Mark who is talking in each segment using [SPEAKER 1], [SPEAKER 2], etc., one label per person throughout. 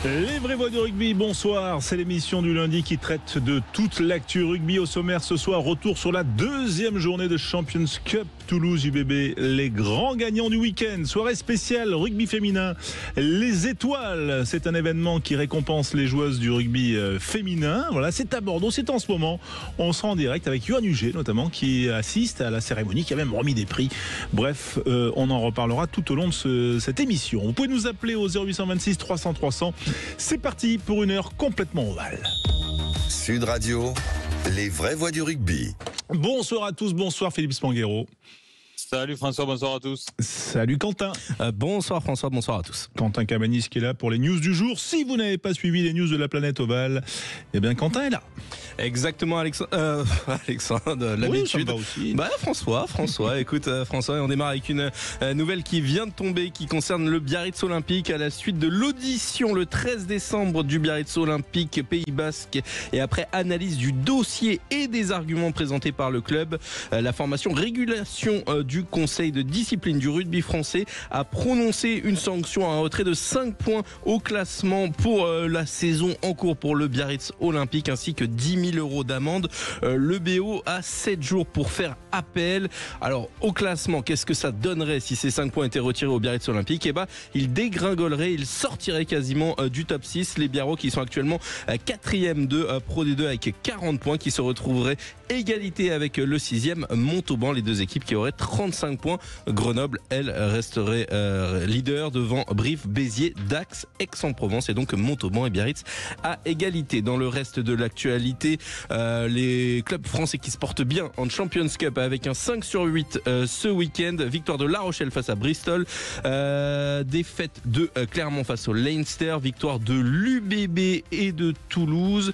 [SPEAKER 1] Les vraies voix du rugby, bonsoir, c'est l'émission du lundi qui traite de toute l'actu rugby. Au sommaire ce soir, retour sur la deuxième journée de Champions Cup Toulouse UBB, les grands gagnants du week-end. Soirée spéciale rugby féminin, les étoiles, c'est un événement qui récompense les joueuses du rugby féminin. Voilà, c'est à Bordeaux, c'est en ce moment. On sera en direct avec Yoann Huget notamment qui assiste à la cérémonie, qui a même remis des prix. Bref, on en reparlera tout au long de cette émission. Vous pouvez nous appeler au 0826 300 300. C'est parti pour une heure complètement ovale.
[SPEAKER 2] Sud Radio, les vraies voix du rugby.
[SPEAKER 1] Bonsoir à tous, bonsoir Philippe Spanghero.
[SPEAKER 3] Salut François, bonsoir à tous.
[SPEAKER 1] Salut Quentin.
[SPEAKER 4] Bonsoir François, bonsoir à tous.
[SPEAKER 1] Quentin Cabanis qui est là pour les news du jour. Si vous n'avez pas suivi les news de la planète ovale, eh bien Quentin est là.
[SPEAKER 4] Exactement Alexandre, l'habitude.
[SPEAKER 1] Oui,
[SPEAKER 4] François, écoute François, on démarre avec une nouvelle qui vient de tomber, qui concerne le Biarritz Olympique à la suite de l'audition le 13 décembre du Biarritz Olympique Pays Basque et après analyse du dossier et des arguments présentés par le club, la formation régulation du conseil de discipline du rugby français a prononcé une sanction à un retrait de 5 points au classement pour la saison en cours pour le Biarritz Olympique ainsi que 10 000 € d'amende. Le BO a 7 jours pour faire appel. Alors au classement, qu'est-ce que ça donnerait si ces 5 points étaient retirés au Biarritz Olympique? Eh ben, il dégringolerait, il sortirait quasiment du top 6. Les Biarros qui sont actuellement 4e de Pro D2 avec 40 points qui se retrouveraient égalité avec le 6e Montauban, les deux équipes qui auraient 35 points. Grenoble, elle, resterait leader devant Brive, Béziers, Dax, Aix-en-Provence et donc Montauban et Biarritz à égalité. Dans le reste de l'actualité, les clubs français qui se portent bien en Champions Cup avec un 5/8 ce week-end. Victoire de La Rochelle face à Bristol, défaite de Clermont face au Leinster, victoire de l'UBB et de Toulouse,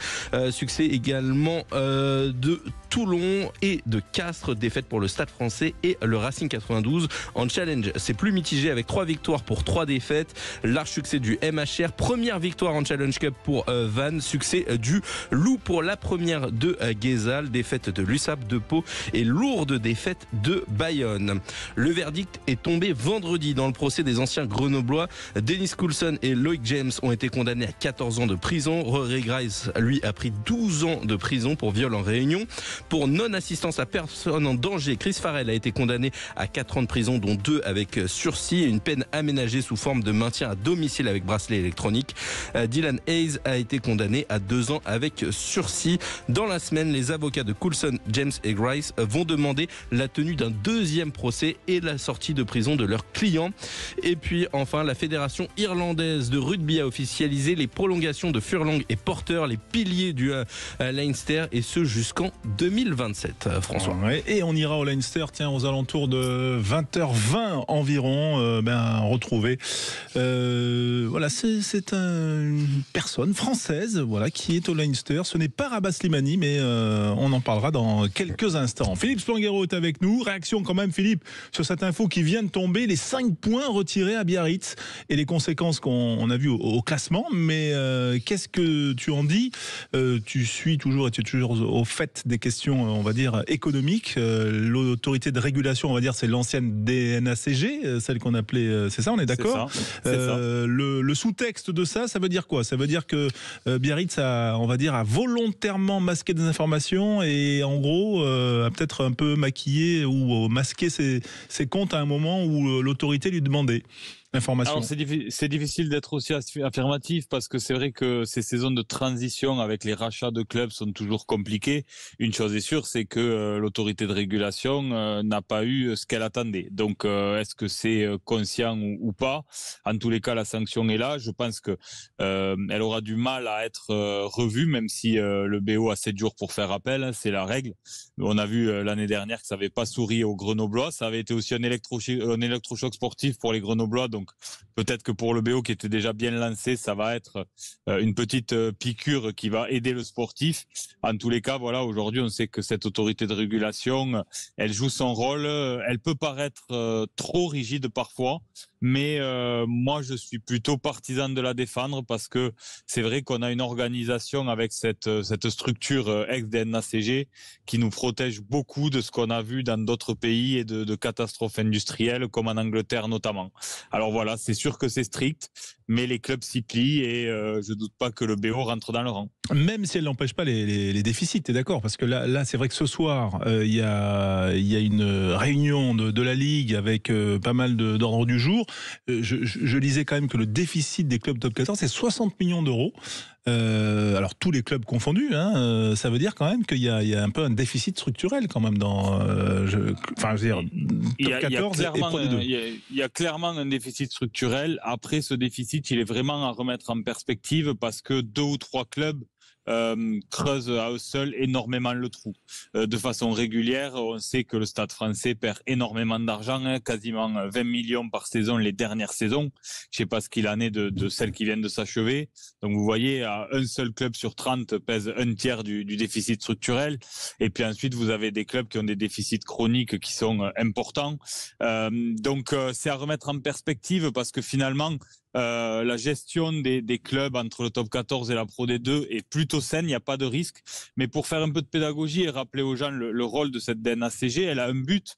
[SPEAKER 4] succès également de Toulon et de Castres, défaite pour le Stade français et le Racing 92. En challenge, c'est plus mitigé avec 3 victoires pour 3 défaites. Large succès du MHR, première victoire en Challenge Cup pour Vannes, succès du Loup pour la première de Guézal, défaite de l'USAP de Pau et lourde défaite de Bayonne. Le verdict est tombé vendredi dans le procès des anciens grenoblois. Dennis Coulson et Loïc James ont été condamnés à 14 ans de prison. Rory Grice, lui, a pris 12 ans de prison pour viol en réunion. Pour non-assistance à personne en danger, Chris Farrell a été condamné à 4 ans de prison, dont 2 avec sursis et une peine aménagée sous forme de maintien à domicile avec bracelet électronique. Dylan Hayes a été condamné à 2 ans avec sursis. Dans la semaine, les avocats de Coulson, James et Grice vont demander la tenue d'un deuxième procès et la sortie de prison de leurs clients. Et puis enfin, la Fédération irlandaise de rugby a officialisé les prolongations de Furlong et Porter, les piliers du Leinster, et ce jusqu'en 2027, François.
[SPEAKER 1] Ouais, et on ira au Leinster, tiens, aux alentours de 20h20 environ, retrouver. Voilà, c'est une personne française, voilà, qui est au Leinster. Ce n'est pas Rabat Slimani, mais on en parlera dans quelques instants. Philippe Spanghero est avec nous. Réaction quand même, Philippe, sur cette info qui vient de tomber, les 5 points retirés à Biarritz et les conséquences qu'on a vues au classement. Mais qu'est-ce que tu en dis? Tu es toujours au fait des questions, on va dire, économiques. L'autorité de régulation, on va dire, c'est l'ancienne DNACG, celle qu'on appelait, c'est ça, on est d'accord?
[SPEAKER 3] C'est ça.
[SPEAKER 1] Le sous-texte de ça veut dire quoi? Ça veut dire que Biarritz a volontairement masqué des informations et en gros a peut-être un peu maquillé ou masqué ses comptes à un moment où l'autorité lui demandait l'information.
[SPEAKER 3] Alors c'est difficile d'être aussi affirmatif parce que c'est vrai que ces saisons de transition avec les rachats de clubs sont toujours compliquées. Une chose est sûre, c'est que l'autorité de régulation n'a pas eu ce qu'elle attendait. Donc est-ce que c'est conscient ou pas? En tous les cas, la sanction est là. Je pense que elle aura du mal à être revue, même si le BO a 7 jours pour faire appel, c'est la règle. On a vu l'année dernière que ça n'avait pas souri aux Grenoblois. Ça avait été aussi un électrochoc sportif pour les Grenoblois. Donc peut-être que pour le BO qui était déjà bien lancé, ça va être une petite piqûre qui va aider le sportif. En tous les cas, voilà, aujourd'hui on sait que cette autorité de régulation, elle joue son rôle. Elle peut paraître trop rigide parfois. mais moi je suis plutôt partisan de la défendre parce que c'est vrai qu'on a une organisation avec cette structure ex-DNACG qui nous protège beaucoup de ce qu'on a vu dans d'autres pays et de catastrophes industrielles comme en Angleterre notamment. Alors voilà, c'est sûr que c'est strict, mais les clubs s'y plient et je doute pas que le BO rentre dans le rang.
[SPEAKER 1] Même si elle n'empêche pas les déficits, t'es d'accord? Parce que là, c'est vrai que ce soir, il y a une réunion de la Ligue avec pas mal d'ordre du jour. Je lisais quand même que le déficit des clubs top 14, c'est 60 millions d'euros. Alors tous les clubs confondus, hein, ça veut dire quand même qu'il y a un peu un déficit structurel quand même dans, top 14 et Pro D2.
[SPEAKER 3] Il y a clairement un déficit structurel. Après, ce déficit, il est vraiment à remettre en perspective parce que 2 ou 3 clubs creusent à eux seuls énormément le trou. De façon régulière, on sait que le Stade français perd énormément d'argent, hein, quasiment 20 millions par saison les dernières saisons. Je ne sais pas ce qu'il en est de celles qui viennent de s'achever. Donc vous voyez, un seul club sur 30 pèse un tiers du déficit structurel. Et puis ensuite, vous avez des clubs qui ont des déficits chroniques qui sont importants. Donc c'est à remettre en perspective parce que finalement, la gestion des clubs entre le top 14 et la Pro D2 est plutôt saine, il n'y a pas de risque. Mais pour faire un peu de pédagogie et rappeler aux gens le rôle de cette DNACG, elle a un but,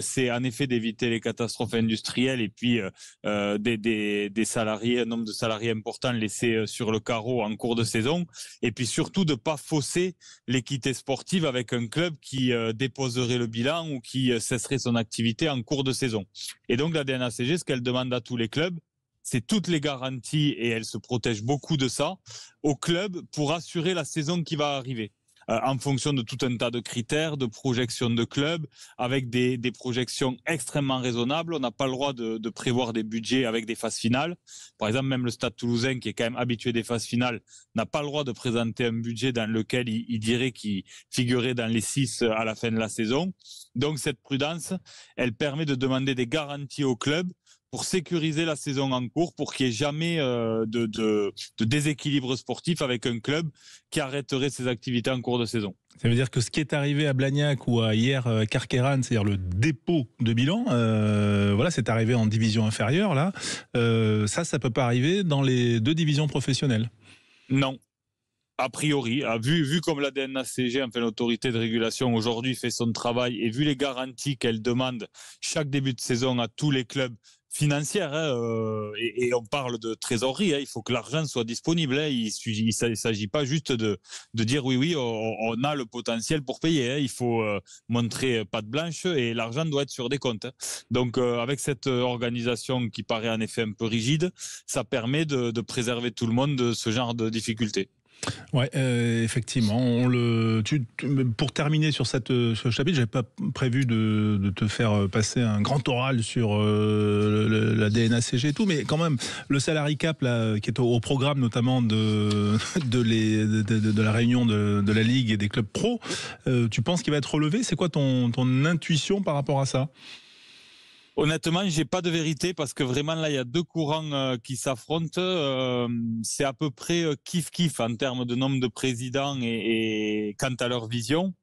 [SPEAKER 3] c'est en effet d'éviter les catastrophes industrielles et puis des salariés, un nombre de salariés importants laissés sur le carreau en cours de saison. Et puis surtout de ne pas fausser l'équité sportive avec un club qui déposerait le bilan ou qui cesserait son activité en cours de saison. Et donc la DNACG, ce qu'elle demande à tous les clubs, c'est toutes les garanties, et elle se protège beaucoup de ça, au club pour assurer la saison qui va arriver. En fonction de tout un tas de critères, de projections de clubs, avec des projections extrêmement raisonnables. On n'a pas le droit de prévoir des budgets avec des phases finales. Par exemple, même le Stade Toulousain, qui est quand même habitué des phases finales, n'a pas le droit de présenter un budget dans lequel il dirait qu'il figurait dans les 6 à la fin de la saison. Donc cette prudence, elle permet de demander des garanties au club pour sécuriser la saison en cours, pour qu'il n'y ait jamais de déséquilibre sportif avec un club qui arrêterait ses activités en cours de saison.
[SPEAKER 1] Ça veut dire que ce qui est arrivé à Blagnac ou à hier Carqueiranne, c'est-à-dire le dépôt de bilan, voilà, c'est arrivé en division inférieure, là. Ça peut pas arriver dans les 2 divisions professionnelles.
[SPEAKER 3] Non. A priori, vu comme la DNACG, enfin l'autorité de régulation aujourd'hui fait son travail et vu les garanties qu'elle demande chaque début de saison à tous les clubs financières, et on parle de trésorerie, il faut que l'argent soit disponible. Il ne s'agit pas juste de dire oui, on a le potentiel pour payer. Il faut montrer patte blanche et l'argent doit être sur des comptes. Donc avec cette organisation qui paraît en effet un peu rigide, ça permet de préserver tout le monde de ce genre de difficultés.
[SPEAKER 1] Ouais, effectivement. Pour terminer sur ce chapitre, j'avais pas prévu de te faire passer un grand oral sur la DNACG et tout, mais quand même, le salary cap là, qui est au programme notamment de la réunion de la Ligue et des clubs pro, tu penses qu'il va être relevé? C'est quoi ton intuition par rapport à ça?
[SPEAKER 3] Honnêtement, j'ai pas de vérité parce que vraiment là, il y a 2 courants qui s'affrontent. C'est à peu près kiff-kiff en termes de nombre de présidents et quant à leur vision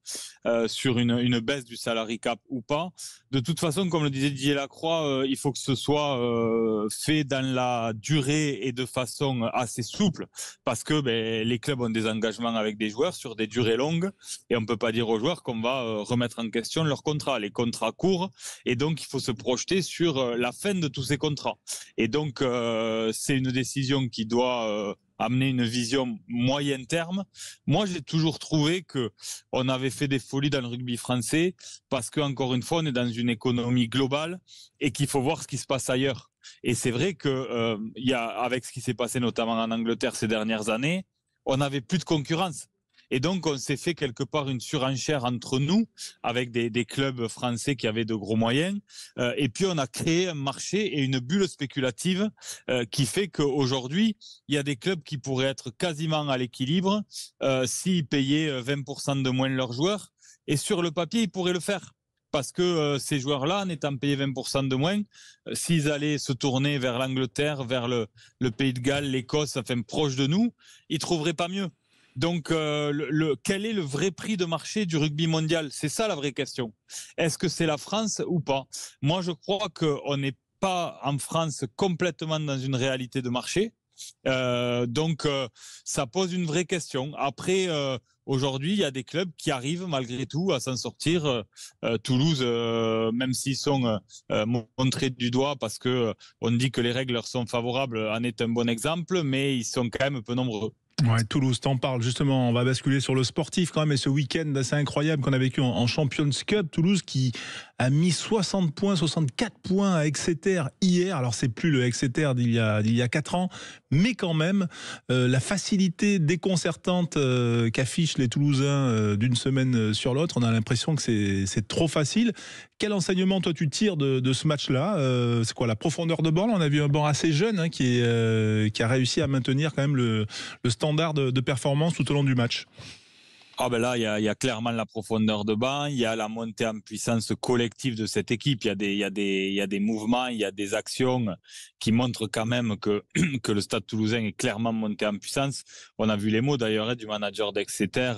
[SPEAKER 3] sur une baisse du salary cap ou pas. De toute façon, comme le disait Didier Lacroix, il faut que ce soit fait dans la durée et de façon assez souple parce que les clubs ont des engagements avec des joueurs sur des durées longues et on peut pas dire aux joueurs qu'on va remettre en question leur contrat. Les contrats courent et donc il faut se projeter sur la fin de tous ces contrats. Et donc, c'est une décision qui doit amener une vision moyen terme. Moi, j'ai toujours trouvé que on avait fait des folies dans le rugby français parce que, encore une fois, on est dans une économie globale et qu'il faut voir ce qui se passe ailleurs. Et c'est vrai que avec ce qui s'est passé notamment en Angleterre ces dernières années, on n'avait plus de concurrence. Et donc, on s'est fait quelque part une surenchère entre nous, avec des clubs français qui avaient de gros moyens. Et puis, on a créé un marché et une bulle spéculative qui fait qu'aujourd'hui, il y a des clubs qui pourraient être quasiment à l'équilibre s'ils payaient 20% de moins leurs joueurs. Et sur le papier, ils pourraient le faire. Parce que ces joueurs-là, en étant payés 20% de moins, s'ils allaient se tourner vers l'Angleterre, vers le Pays de Galles, l'Écosse, enfin proche de nous, ils trouveraient pas mieux. Donc, quel est le vrai prix de marché du rugby mondial? C'est ça la vraie question. Est-ce que c'est la France ou pas? Moi, je crois qu'on est pas en France complètement dans une réalité de marché. Donc, ça pose une vraie question. Après, aujourd'hui, il y a des clubs qui arrivent malgré tout à s'en sortir. Toulouse, même s'ils sont montrés du doigt parce que on dit que les règles leur sont favorables, en est un bon exemple, mais ils sont quand même peu nombreux.
[SPEAKER 1] Ouais, Toulouse, t'en parles justement, on va basculer sur le sportif quand même, et ce week-end assez incroyable qu'on a vécu en Champions Cup, Toulouse qui a mis 60 points, 64 points à Exeter hier, alors c'est plus le Exeter d'il y a 4 ans, mais quand même, la facilité déconcertante qu'affichent les Toulousains d'une semaine sur l'autre, on a l'impression que c'est trop facile. Quel enseignement toi tu tires de ce match-là? C'est quoi la profondeur de banc? On a vu un banc assez jeune qui a réussi à maintenir quand même le standard de performance tout au long du match.
[SPEAKER 3] Ah ben là, il y a clairement la profondeur de banc, il y a la montée en puissance collective de cette équipe, il y a des mouvements, il y a des actions qui montrent quand même que le Stade Toulousain est clairement monté en puissance. On a vu les mots d'ailleurs du manager d'Exeter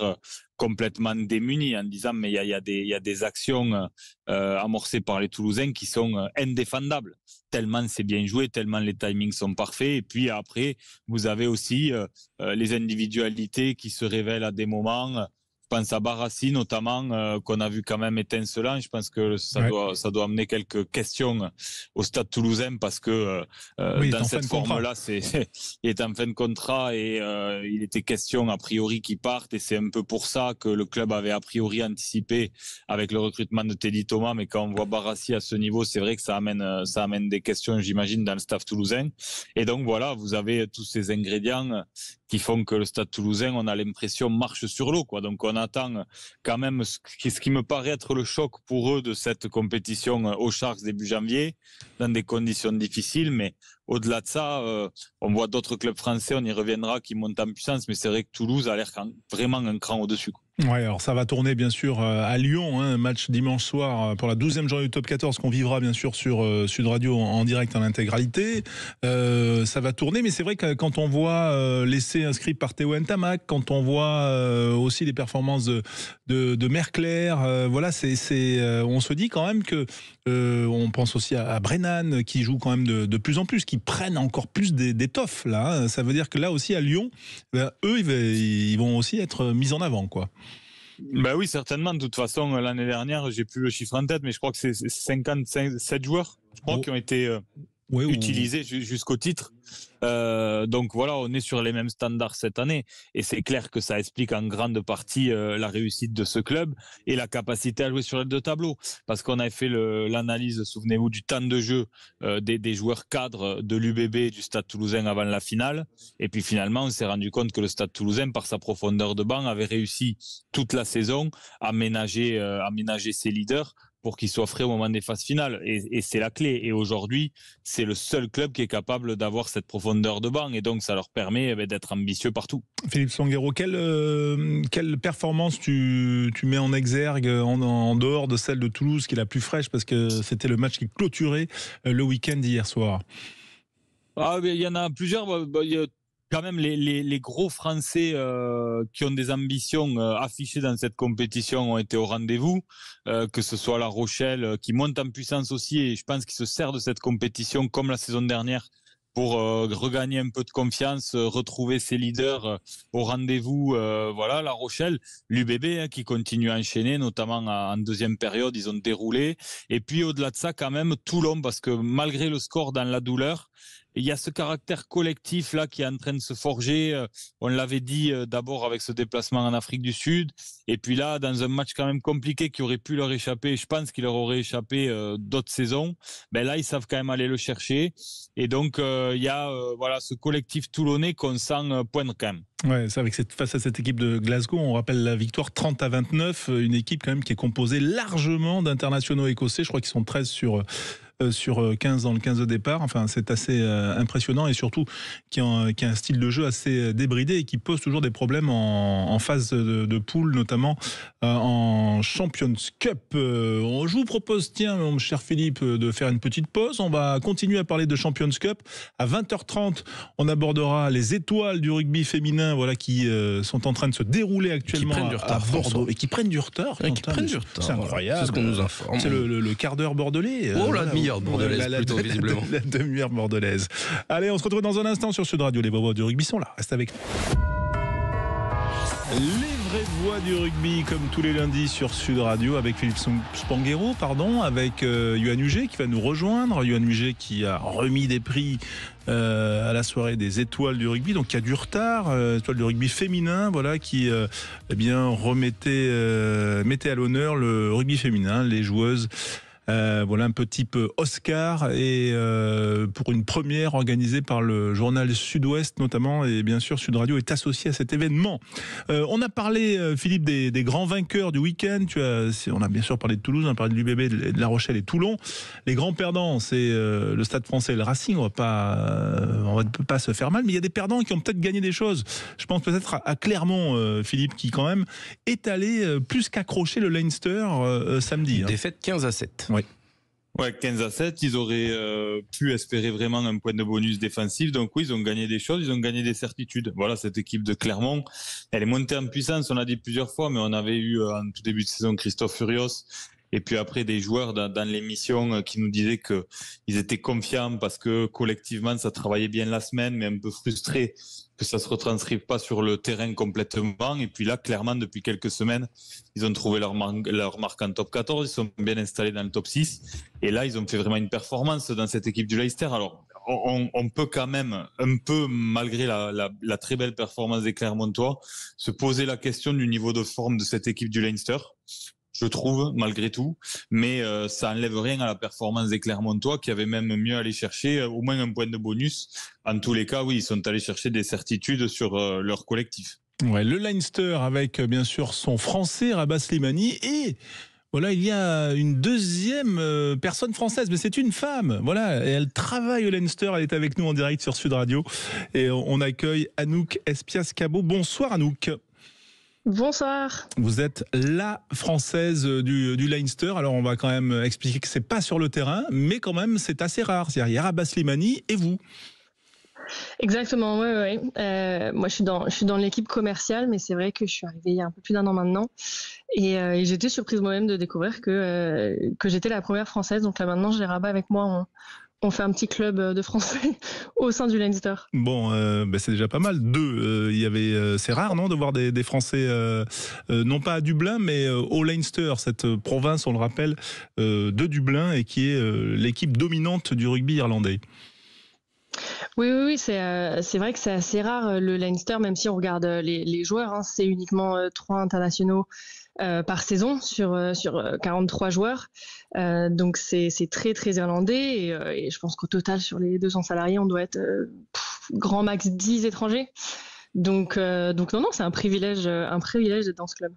[SPEAKER 3] complètement démuni en disant mais il y a des actions amorcées par les Toulousains qui sont indéfendables. Tellement c'est bien joué, tellement les timings sont parfaits. Et puis après, vous avez aussi les individualités qui se révèlent à des moments. Je pense à Barassi notamment, qu'on a vu quand même étincelant. Je pense que ça doit amener quelques questions au Stade Toulousain parce que dans cette forme-là, il est en fin de contrat et il était question a priori qu'il parte. Et c'est un peu pour ça que le club avait a priori anticipé avec le recrutement de Teddy Thomas. Mais quand on voit Barassi à ce niveau, c'est vrai que ça amène des questions, j'imagine, dans le staff toulousain. Et donc voilà, vous avez tous ces ingrédients qui font que le Stade Toulousain, on a l'impression, marche sur l'eau, quoi. Donc on attend quand même ce qui me paraît être le choc pour eux de cette compétition aux Sharks début janvier, dans des conditions difficiles. Mais au-delà de ça, on voit d'autres clubs français, on y reviendra, qui montent en puissance. Mais c'est vrai que Toulouse a l'air vraiment un cran au-dessus, quoi.
[SPEAKER 1] Ouais, alors ça va tourner bien sûr à Lyon, match dimanche soir pour la 12e journée du top 14 qu'on vivra bien sûr sur Sud Radio en direct en intégralité. Ça va tourner, mais c'est vrai que quand on voit l'essai inscrit par Théo Ntamak, quand on voit aussi les performances de Merclair, voilà, on se dit quand même que on pense aussi à Brennan qui joue quand même de plus en plus, qui prennent encore plus d'étoffe là. Ça veut dire que là aussi à Lyon, eux ils vont aussi être mis en avant, quoi.
[SPEAKER 3] Ben oui, certainement. De toute façon, l'année dernière, j'ai plus le chiffre en tête, mais je crois que c'est 57 joueurs, je crois, qui ont été utilisés jusqu'au titre. Donc voilà, on est sur les mêmes standards cette année. Et c'est clair que ça explique en grande partie la réussite de ce club et la capacité à jouer sur les deux tableaux. Parce qu'on avait fait l'analyse, souvenez-vous, du temps de jeu des joueurs cadres de l'UBB et du Stade Toulousain avant la finale. Et puis finalement, on s'est rendu compte que le Stade Toulousain, par sa profondeur de banc, avait réussi toute la saison à ménager ses leaders pour qu'ils soient frais au moment des phases finales. Et c'est la clé. Et aujourd'hui, c'est le seul club qui est capable d'avoir cette profondeur de banc. Et donc, ça leur permet d'être ambitieux partout.
[SPEAKER 1] Philippe Songuero, quelle performance tu mets en exergue en dehors de celle de Toulouse, qui est la plus fraîche, parce que c'était le match qui clôturait le week-end d'hier soir?
[SPEAKER 3] Il y en a plusieurs. Il y a quand même les gros Français qui ont des ambitions affichées dans cette compétition ont été au rendez-vous, que ce soit La Rochelle qui monte en puissance aussi, et je pense qu'il se sert de cette compétition comme la saison dernière pour regagner un peu de confiance, retrouver ses leaders au rendez-vous. Voilà, La Rochelle, l'UBB qui continue à enchaîner, notamment en deuxième période, ils ont déroulé. Et puis au-delà de ça, quand même, Toulon, parce que malgré le score dans la douleur, il y a ce caractère collectif là qui est en train de se forger. On l'avait dit d'abord avec ce déplacement en Afrique du Sud, et puis là dans un match quand même compliqué qui aurait pu leur échapper. Je pense qu'il leur aurait échappé d'autres saisons. Ben là ils savent quand même aller le chercher, et donc il y a voilà ce collectif toulonnais qu'on sent poindre quand même.
[SPEAKER 1] Ouais, c'est face à cette équipe de Glasgow, on rappelle la victoire 30-29, une équipe quand même qui est composée largement d'internationaux écossais. Je crois qu'ils sont 13 sur 15 dans le 15 de départ. Enfin, c'est assez impressionnant, et surtout qui a un style de jeu assez débridé et qui pose toujours des problèmes en phase de poule, notamment en Champions Cup. Je vous propose, tiens, mon cher Philippe, de faire une petite pause. On va continuer à parler de Champions Cup. À 20h30, on abordera les étoiles du rugby féminin, voilà, qui sont en train de se dérouler actuellement à Bordeaux et qui prennent du retard.
[SPEAKER 4] C'est incroyable.
[SPEAKER 1] C'est ce qu'on nous informe. C'est le quart d'heure bordelais.
[SPEAKER 4] Oh, la demi-heure. demi-heure bordelaise plutôt, visiblement.
[SPEAKER 1] La demi-heure bordelaise. Allez, on se retrouve dans un instant sur Sud Radio. Les voix du rugby sont là. Reste avec nous. Les vraies voix du rugby, comme tous les lundis sur Sud Radio, avec Philippe Spanghero, avec Yoann Huget qui va nous rejoindre. Yoann Huget qui a remis des prix à la soirée des étoiles du rugby, donc il y a du retard. Étoile du rugby féminin, voilà, qui mettait à l'honneur le rugby féminin, les joueuses. Voilà un peu type Oscar et pour une première organisée par le journal Sud-Ouest notamment, et bien sûr Sud Radio est associé à cet événement. On a parlé, Philippe, des grands vainqueurs du week-end. On a bien sûr parlé de Toulouse, on a parlé de l'UBB, de La Rochelle et Toulon. Les grands perdants, c'est le Stade Français et le Racing. On va pas se faire mal, mais il y a des perdants qui ont peut-être gagné des choses. Je pense peut-être à Clermont, Philippe, qui quand même est allé plus qu'accrocher le Leinster samedi.
[SPEAKER 4] Défaite 15-7.
[SPEAKER 1] Oui.
[SPEAKER 3] Ouais, 15-7, ils auraient pu espérer vraiment un point de bonus défensif. Donc oui, ils ont gagné des choses, ils ont gagné des certitudes. Voilà, cette équipe de Clermont, elle est montée en puissance, on l'a dit plusieurs fois, mais on avait eu en tout début de saison Christophe Furios, et puis après des joueurs dans l'émission qui nous disaient que ils étaient confiants parce que collectivement ça travaillait bien la semaine, mais un peu frustrés que ça se retranscrive pas sur le terrain complètement. Et puis là, clairement, depuis quelques semaines, ils ont trouvé leur marque en top 14, ils sont bien installés dans le top 6. Et là, ils ont fait vraiment une performance dans cette équipe du Leicester. Alors, on peut quand même, un peu, malgré la très belle performance des Clermontois, se poser la question du niveau de forme de cette équipe du Leinster. Je trouve, malgré tout, mais ça enlève rien à la performance des Clermontois qui avaient même mieux aller chercher au moins un point de bonus. En tous les cas, oui, ils sont allés chercher des certitudes sur leur collectif.
[SPEAKER 1] Ouais, le Leinster avec bien sûr son Français Rabah Slimani, et voilà, il y a une deuxième personne française, mais c'est une femme. Voilà, et elle travaille au Leinster, elle est avec nous en direct sur Sud Radio, et on accueille Anouk Espias-Cabot. Bonsoir Anouk.
[SPEAKER 5] Bonsoir.
[SPEAKER 1] Vous êtes la Française du Leinster. Alors on va quand même expliquer que c'est pas sur le terrain, mais quand même c'est assez rare. C'est-à-dire il y a Rabah Slimani et vous.
[SPEAKER 5] Exactement, ouais. Moi je suis dans l'équipe commerciale, mais c'est vrai que je suis arrivée il y a un peu plus d'un an maintenant. Et j'étais surprise moi-même de découvrir que j'étais la première Française. Donc là maintenant j'ai Rabah avec moi. On fait un petit club de Français au sein du Leinster.
[SPEAKER 1] Bon, c'est déjà pas mal. C'est rare, non, de voir des Français, non pas à Dublin, mais au Leinster, cette province, on le rappelle, de Dublin, et qui est l'équipe dominante du rugby irlandais.
[SPEAKER 5] Oui, c'est vrai que c'est assez rare le Leinster, même si on regarde les joueurs, hein, c'est uniquement 3 internationaux par saison sur 43 joueurs. Donc c'est très très irlandais, et je pense qu'au total sur les 200 salariés on doit être grand max 10 étrangers. Donc non, c'est un privilège d'être dans ce club.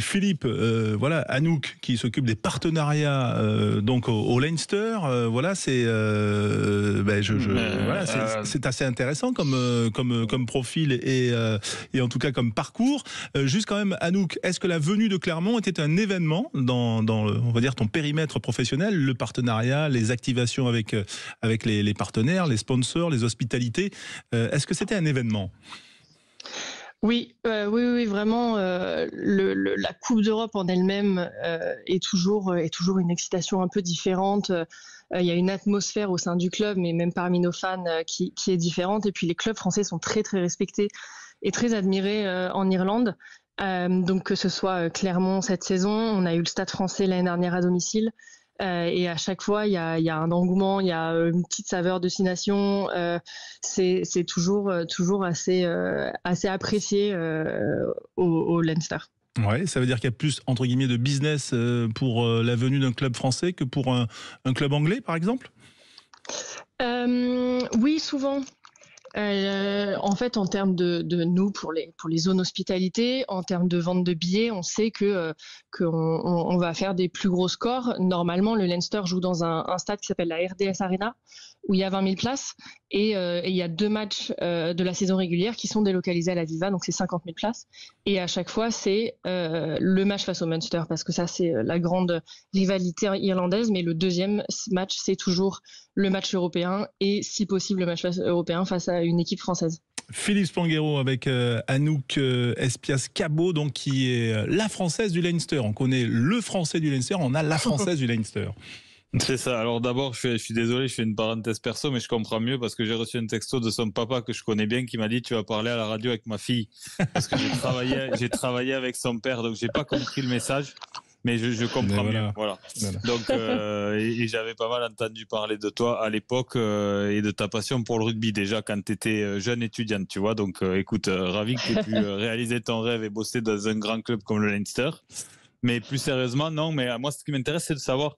[SPEAKER 1] Philippe, voilà, Anouk qui s'occupe des partenariats donc au Leinster, voilà, c'est c'est assez intéressant comme profil et en tout cas comme parcours. Juste quand même, Anouk, est-ce que la venue de Clermont était un événement dans on va dire ton périmètre professionnel, le partenariat, les activations avec les partenaires, les sponsors, les hospitalités, est-ce que c'était un événement?
[SPEAKER 5] Oui, vraiment. La Coupe d'Europe en elle-même est toujours une excitation un peu différente. Il y a une atmosphère au sein du club, mais même parmi nos fans, qui est différente. Et puis les clubs français sont très très respectés et très admirés en Irlande. Donc que ce soit Clermont cette saison, on a eu le Stade Français l'année dernière à domicile. Et à chaque fois, il y a un engouement, il y a une petite saveur de 6 nations. C'est toujours assez apprécié au Leinster.
[SPEAKER 1] Ouais, ça veut dire qu'il y a plus, entre guillemets, de business pour la venue d'un club français que pour un club anglais, par exemple ?
[SPEAKER 5] Oui, souvent. En fait, en termes de nous pour les zones hospitalité, en termes de vente de billets, on sait qu'on va faire des plus gros scores. Normalement, le Leinster joue dans un stade qui s'appelle la RDS Arena, où il y a 20 000 places, et il y a 2 matchs de la saison régulière qui sont délocalisés à la Viva, donc c'est 50 000 places. Et à chaque fois, c'est le match face au Munster, parce que ça, c'est la grande rivalité irlandaise. Mais le deuxième match, c'est toujours le match européen, et si possible, le match européen face à une équipe française.
[SPEAKER 1] Philippe Spanghero avec Anouk Espias-Cabot, donc qui est la Française du Leinster. On connaît le Français du Leinster, on a la Française du Leinster.
[SPEAKER 3] C'est ça. Alors d'abord, je suis désolé, je fais une parenthèse perso, mais je comprends mieux parce que j'ai reçu un texto de son papa que je connais bien qui m'a dit tu vas parler à la radio avec ma fille parce que j'ai travaillé avec son père, donc j'ai pas compris le message, mais je comprends mieux. Voilà. Donc et j'avais pas mal entendu parler de toi à l'époque et de ta passion pour le rugby déjà quand tu étais jeune étudiante, tu vois. Donc écoute, ravi que tu aies pu réaliser ton rêve et bosser dans un grand club comme le Leinster. Mais plus sérieusement, non. Mais moi, ce qui m'intéresse, c'est de savoir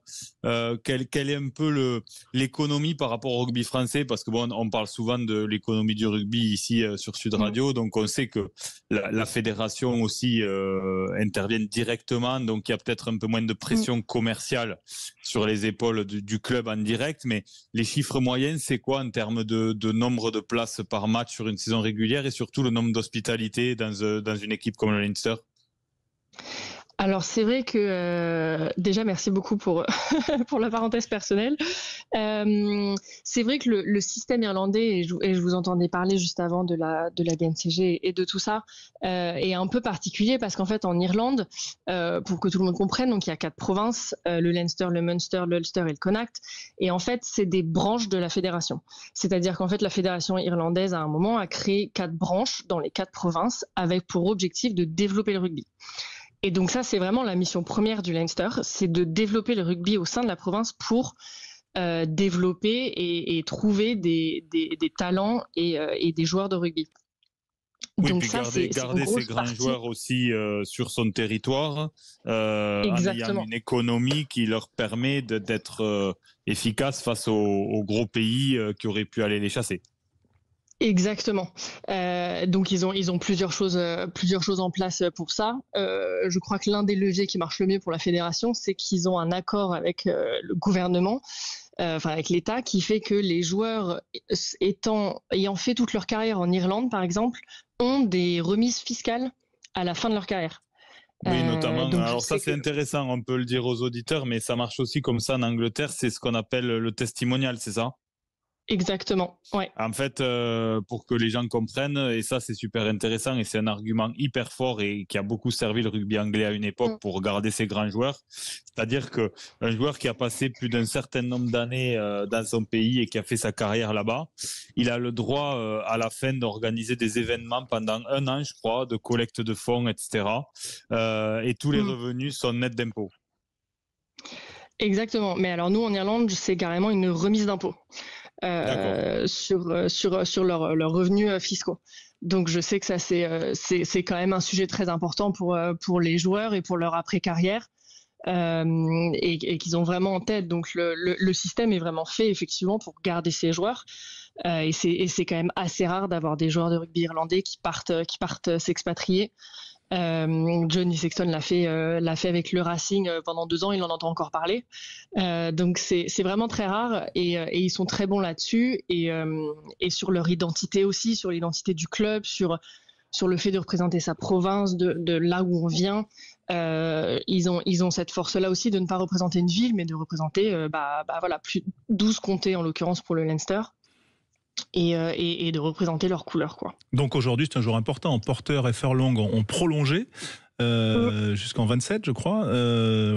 [SPEAKER 3] quelle est un peu l'économie par rapport au rugby français, parce que bon, on parle souvent de l'économie du rugby ici sur Sud Radio, donc on sait que la fédération aussi intervient directement, donc il y a peut-être un peu moins de pression commerciale sur les épaules du club en direct. Mais les chiffres moyens, c'est quoi en termes de nombre de places par match sur une saison régulière et surtout le nombre d'hospitalités dans une équipe comme le Leinster?
[SPEAKER 5] Alors c'est vrai que déjà merci beaucoup pour pour la parenthèse personnelle. C'est vrai que le système irlandais et je vous entendais parler juste avant de la BNCG et de tout ça est un peu particulier parce qu'en fait en Irlande, pour que tout le monde comprenne, donc il y a 4 provinces, le Leinster, le Munster, l'Ulster et le Connacht, et en fait c'est des branches de la fédération. C'est-à-dire qu'en fait la fédération irlandaise à un moment a créé 4 branches dans les 4 provinces avec pour objectif de développer le rugby. Et donc ça, c'est vraiment la mission première du Leinster, c'est de développer le rugby au sein de la province pour développer et trouver des talents et des joueurs de rugby.
[SPEAKER 3] Oui,
[SPEAKER 5] donc
[SPEAKER 3] puis
[SPEAKER 5] ça,
[SPEAKER 3] garder ces grands joueurs aussi sur son territoire, en ayant une économie qui leur permet d'être efficace face aux gros pays qui auraient pu aller les chasser.
[SPEAKER 5] Exactement. Donc ils ont plusieurs choses en place pour ça. Je crois que l'un des leviers qui marche le mieux pour la fédération, c'est qu'ils ont un accord avec le gouvernement, avec l'État, qui fait que les joueurs ayant fait toute leur carrière en Irlande, par exemple, ont des remises fiscales à la fin de leur carrière.
[SPEAKER 3] Oui, notamment. Alors ça, c'est intéressant. On peut le dire aux auditeurs, mais ça marche aussi comme ça en Angleterre. C'est ce qu'on appelle le testimonial, c'est ça?
[SPEAKER 5] Exactement, ouais.
[SPEAKER 3] En fait, pour que les gens comprennent, et ça c'est super intéressant et c'est un argument hyper fort et qui a beaucoup servi le rugby anglais à une époque pour garder ses grands joueurs. C'est-à-dire que un joueur qui a passé plus d'un certain nombre d'années dans son pays et qui a fait sa carrière là-bas, il a le droit à la fin d'organiser des événements pendant 1 an, je crois, de collecte de fonds, etc. Et tous les revenus sont nets d'impôts.
[SPEAKER 5] Exactement. Mais alors nous en Irlande, c'est carrément une remise d'impôts. Sur leurs revenus fiscaux. Donc je sais que ça c'est quand même un sujet très important pour les joueurs et pour leur après-carrière et qu'ils ont vraiment en tête. Donc le système est vraiment fait effectivement pour garder ces joueurs et c'est quand même assez rare d'avoir des joueurs de rugby irlandais qui partent s'expatrier. Johnny Sexton l'a fait avec le Racing pendant 2 ans, il en entend encore parler. Donc c'est vraiment très rare et ils sont très bons là-dessus et sur leur identité aussi, sur l'identité du club, sur le fait de représenter sa province, de là où on vient. Ils ont cette force-là aussi de ne pas représenter une ville, mais de représenter plus 12 comtés en l'occurrence pour le Leinster. Et de représenter leurs couleurs, quoi.
[SPEAKER 1] Donc aujourd'hui, c'est un jour important. Porter et Furlong ont prolongé jusqu'en 27, je crois.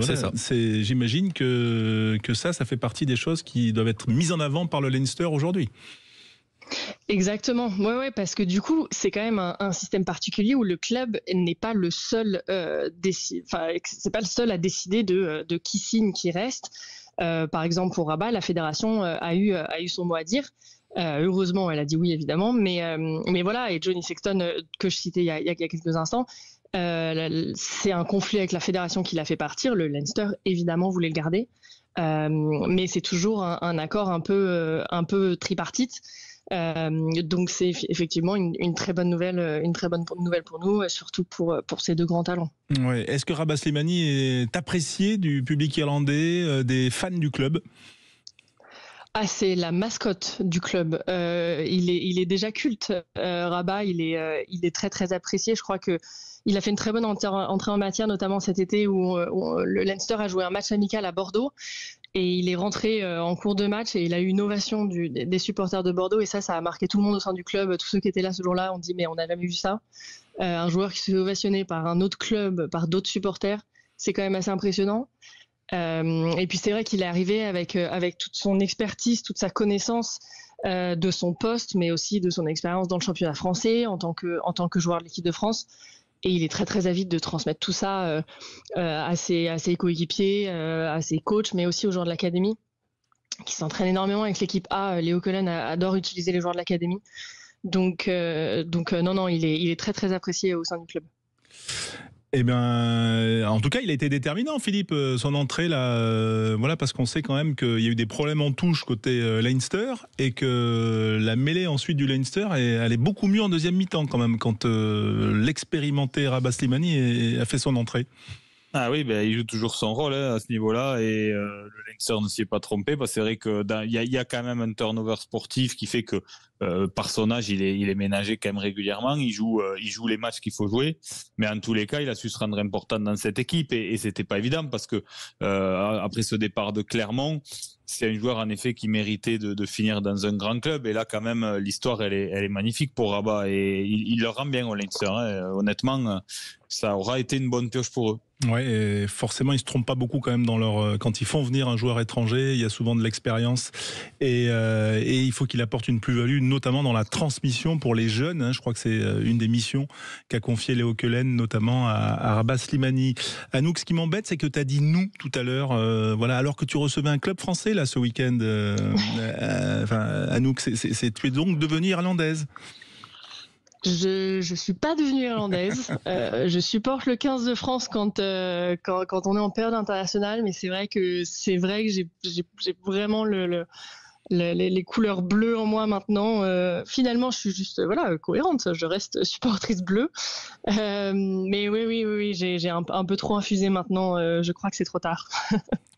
[SPEAKER 4] C'est ça.
[SPEAKER 1] J'imagine que ça fait partie des choses qui doivent être mises en avant par le Leinster aujourd'hui.
[SPEAKER 5] Exactement, ouais, parce que du coup, c'est quand même un système particulier où le club n'est pas le seul, c'est pas le seul à décider de qui signe, qui reste. Par exemple, pour Rabat, la fédération a eu son mot à dire. Heureusement, elle a dit oui, évidemment, mais voilà, et Johnny Sexton, que je citais il y a quelques instants, c'est un conflit avec la fédération qui l'a fait partir. Le Leinster, évidemment, voulait le garder, mais c'est toujours un accord un peu tripartite. Donc c'est effectivement une très bonne nouvelle pour nous, et surtout pour ces 2 grands talents.
[SPEAKER 1] Ouais. Est-ce que Rabat Slimani est apprécié du public irlandais, des fans du club ?
[SPEAKER 5] Ah, c'est la mascotte du club. Il est déjà culte. Rabat, il est très très apprécié. Je crois que il a fait une très bonne entrée en matière, notamment cet été où le Leinster a joué un match amical à Bordeaux et il est rentré en cours de match et il a eu une ovation des supporters de Bordeaux et ça a marqué tout le monde au sein du club. Tous ceux qui étaient là ce jour-là ont dit mais on n'a jamais vu ça. Un joueur qui se fait ovationner par un autre club, par d'autres supporters, c'est quand même assez impressionnant. Et puis c'est vrai qu'il est arrivé avec toute son expertise, toute sa connaissance de son poste, mais aussi de son expérience dans le championnat français en tant que joueur de l'équipe de France. Et il est très très avide de transmettre tout ça à ses coéquipiers, à ses coachs, mais aussi aux joueurs de l'académie, qui s'entraînent énormément avec l'équipe A. Leo Cullen adore utiliser les joueurs de l'académie. Donc non, il est très très apprécié au sein du club.
[SPEAKER 1] Eh bien, en tout cas, il a été déterminant, Philippe, son entrée là, voilà, parce qu'on sait quand même qu'il y a eu des problèmes en touche côté Leinster et que la mêlée ensuite du Leinster, elle est beaucoup mieux en deuxième mi-temps quand même, quand l'expérimenté Rabah Slimani a fait son entrée.
[SPEAKER 3] Ah oui, il joue toujours son rôle à ce niveau-là et le Leinster ne s'y est pas trompé. C'est vrai qu'il y a quand même un turnover sportif qui fait que par son âge, il est ménagé quand même régulièrement. Il joue les matchs qu'il faut jouer, mais en tous les cas, il a su se rendre important dans cette équipe et c'était pas évident parce que après ce départ de Clermont, c'est un joueur en effet qui méritait de finir dans un grand club et là quand même l'histoire elle est magnifique pour Rabah et il le rend bien au Leinster. Honnêtement, ça aura été une bonne pioche pour eux.
[SPEAKER 1] Ouais, et forcément ils se trompent pas beaucoup quand même quand ils font venir un joueur étranger, il y a souvent de l'expérience et il faut qu'il apporte une plus-value, notamment dans la transmission pour les jeunes. Je crois que c'est une des missions qu'a confié Leo Cullen, notamment à Rabah Slimani. Anouk, ce qui m'embête, c'est que tu as dit nous tout à l'heure, voilà, alors que tu recevais un club français là ce week-end. Anouk, tu es donc devenue irlandaise.
[SPEAKER 5] Je suis pas devenue irlandaise. Je supporte le 15 de France quand on est en période internationale, mais c'est vrai que j'ai vraiment les couleurs bleues en moi maintenant. Finalement, je suis juste cohérente. Je reste supportrice bleue. Mais oui, j'ai un peu trop infusé maintenant. Je crois que c'est trop tard.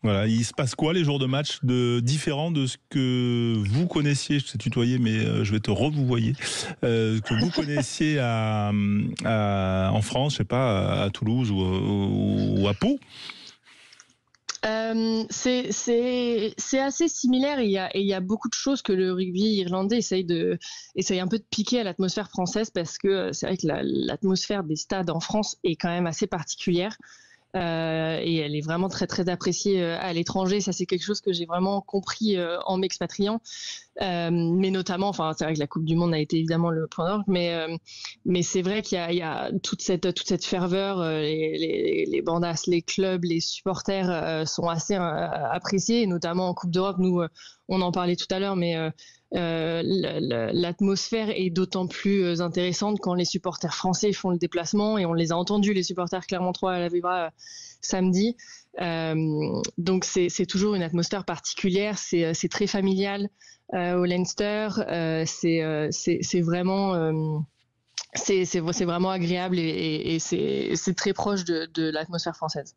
[SPEAKER 1] Voilà, il se passe quoi les jours de match différents de ce que vous connaissiez, je sais tutoyer, mais je vais te revoyer, que vous connaissiez en France, je sais pas, à Toulouse ou à Pau?
[SPEAKER 5] C'est assez similaire. Il y a beaucoup de choses que le rugby irlandais essaye un peu de piquer à l'atmosphère française parce que c'est vrai que l'atmosphère des stades en France est quand même assez particulière. Et elle est vraiment très très appréciée à l'étranger. Ça, c'est quelque chose que j'ai vraiment compris en m'expatriant. Mais notamment, c'est vrai que la Coupe du Monde a été évidemment le point d'orgue, mais c'est vrai qu'il y a toute cette ferveur. Les bandas, les clubs, les supporters sont assez appréciés, et notamment en Coupe d'Europe. Nous, on en parlait tout à l'heure, mais l'atmosphère est d'autant plus intéressante quand les supporters français font le déplacement, et on les a entendus, les supporters clermontois à la Vibra samedi. Donc c'est toujours une atmosphère particulière, c'est très familial au Leinster, c'est vraiment agréable et c'est très proche de l'atmosphère française.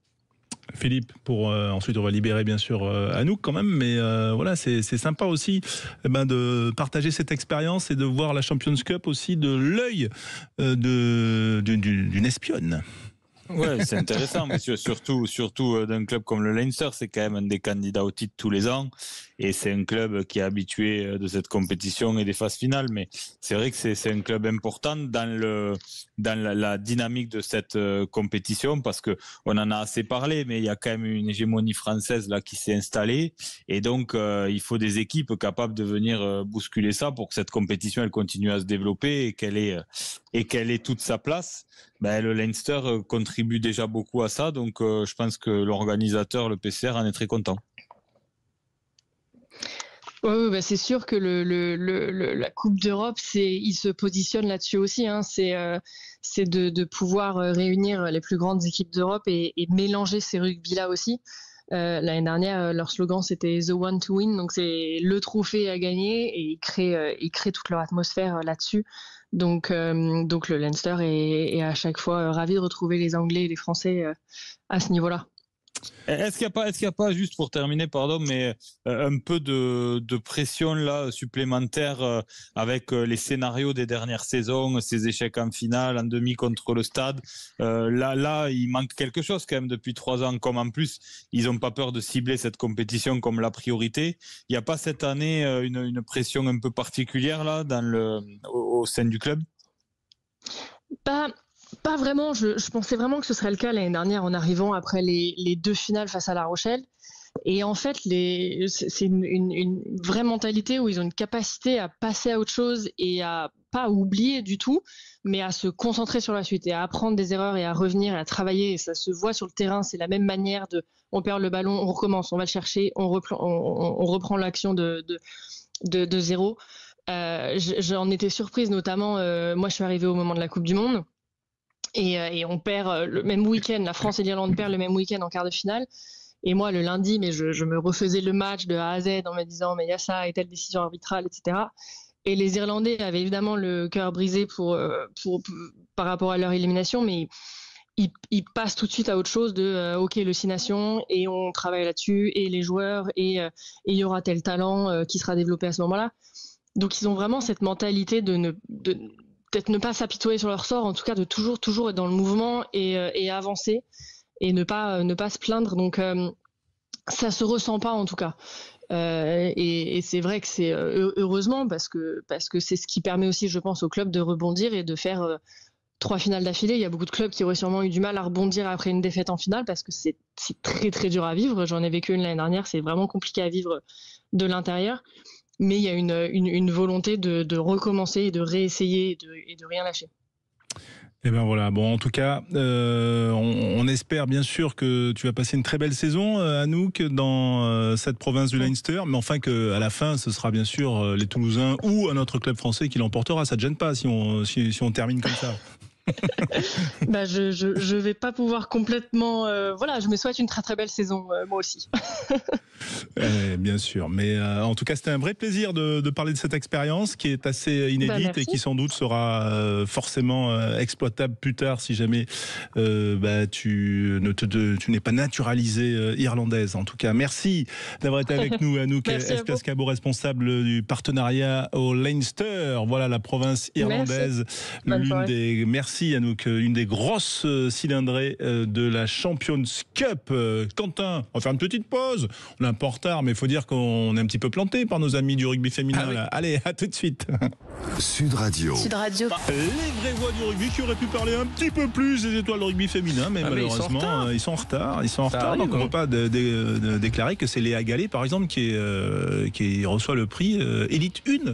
[SPEAKER 1] Philippe, ensuite on va libérer bien sûr Anouk quand même, mais voilà, c'est sympa aussi de partager cette expérience et de voir la Champions Cup aussi de l'œil d'une espionne.
[SPEAKER 3] Ouais, c'est intéressant, mais surtout d'un club comme le Leinster, c'est quand même un des candidats au titre tous les ans, et c'est un club qui est habitué de cette compétition et des phases finales. Mais c'est vrai que c'est un club important dans la dynamique de cette compétition, parce que on en a assez parlé, mais il y a quand même une hégémonie française là qui s'est installée, et donc il faut des équipes capables de venir bousculer ça pour que cette compétition elle continue à se développer et qu'elle ait toute sa place. Le Leinster contribue déjà beaucoup à ça, donc je pense que l'organisateur, le PCR, en est très content.
[SPEAKER 5] Oui, c'est sûr que la Coupe d'Europe, il se positionne là-dessus aussi. C'est de pouvoir réunir les plus grandes équipes d'Europe et mélanger ces rugby-là aussi. L'année dernière, leur slogan c'était The One to Win, donc c'est le trophée à gagner, et ils créent toute leur atmosphère là-dessus. Donc le Leinster est à chaque fois ravi de retrouver les Anglais et les Français à ce niveau-là.
[SPEAKER 3] Est-ce qu'il y a pas, juste pour terminer, pardon, mais un peu de pression là supplémentaire avec les scénarios des dernières saisons, ces échecs en finale, en demi contre le Stade. Là, il manque quelque chose quand même depuis 3 ans. Comme en plus, ils n'ont pas peur de cibler cette compétition comme la priorité. Il n'y a pas cette année une pression un peu particulière là au sein du club?
[SPEAKER 5] Pas vraiment. Je pensais vraiment que ce serait le cas l'année dernière en arrivant après les 2 finales face à La Rochelle. Et en fait, c'est une vraie mentalité où ils ont une capacité à passer à autre chose et à pas oublier du tout, mais à se concentrer sur la suite et à apprendre des erreurs et à revenir et à travailler. Et ça se voit sur le terrain. C'est la même manière on perd le ballon, on recommence, on va le chercher, on reprend l'action de zéro. J'en étais surprise, notamment, moi je suis arrivée au moment de la Coupe du Monde. Et on perd le même week-end, la France et l'Irlande perdent le même week-end en quart de finale. Et moi, le lundi, mais je me refaisais le match de A à Z en me disant, mais il y a ça et telle décision arbitrale, etc. Et les Irlandais avaient évidemment le cœur brisé par rapport à leur élimination, mais ils passent tout de suite à autre chose OK, le 6 Nations, et on travaille là-dessus, et les joueurs, et il y aura tel talent qui sera développé à ce moment-là. Donc, ils ont vraiment cette mentalité de peut-être ne pas s'apitoyer sur leur sort, en tout cas de toujours être dans le mouvement et avancer et ne pas se plaindre. Donc ça se ressent pas en tout cas. Et c'est vrai que c'est heureusement parce que c'est ce qui permet aussi, je pense, au club de rebondir et de faire 3 finales d'affilée. Il y a beaucoup de clubs qui auraient sûrement eu du mal à rebondir après une défaite en finale parce que c'est très très dur à vivre. J'en ai vécu une l'année dernière, c'est vraiment compliqué à vivre de l'intérieur. Mais il y a une volonté de recommencer et de réessayer et de rien lâcher.
[SPEAKER 1] Et ben voilà, bon en tout cas, on espère bien sûr que tu vas passer une très belle saison, Anouk, dans cette province du Leinster, mais enfin qu'à la fin, ce sera bien sûr les Toulousains ou un autre club français qui l'emportera. Ça te gêne pas si on termine comme ça?
[SPEAKER 5] Bah je vais pas pouvoir complètement. Voilà, je me souhaite une très très belle saison, moi aussi.
[SPEAKER 1] Bien sûr, mais en tout cas c'était un vrai plaisir de parler de cette expérience qui est assez inédite et qui sans doute sera forcément exploitable plus tard si jamais tu n'es pas naturalisée irlandaise. En tout cas, merci d'avoir été avec nous, Anouk Escascabo, responsable du partenariat au Leinster. Voilà la province irlandaise. Merci Anouk, une des grosses cylindrées de la Champions Cup. Quentin, on va faire une petite pause. On est un peu en retard, mais il faut dire qu'on est un petit peu planté par nos amis du rugby féminin.
[SPEAKER 4] Oui.
[SPEAKER 1] Allez, à tout de suite.
[SPEAKER 2] Sud Radio.
[SPEAKER 6] Sud Radio.
[SPEAKER 1] Les vraies voix du rugby qui auraient pu parler un petit peu plus des étoiles de rugby féminin, mais malheureusement, ils sont en retard. Donc on ne peut pas déclarer que c'est Léa Gallet, par exemple, qui reçoit le prix Élite 1.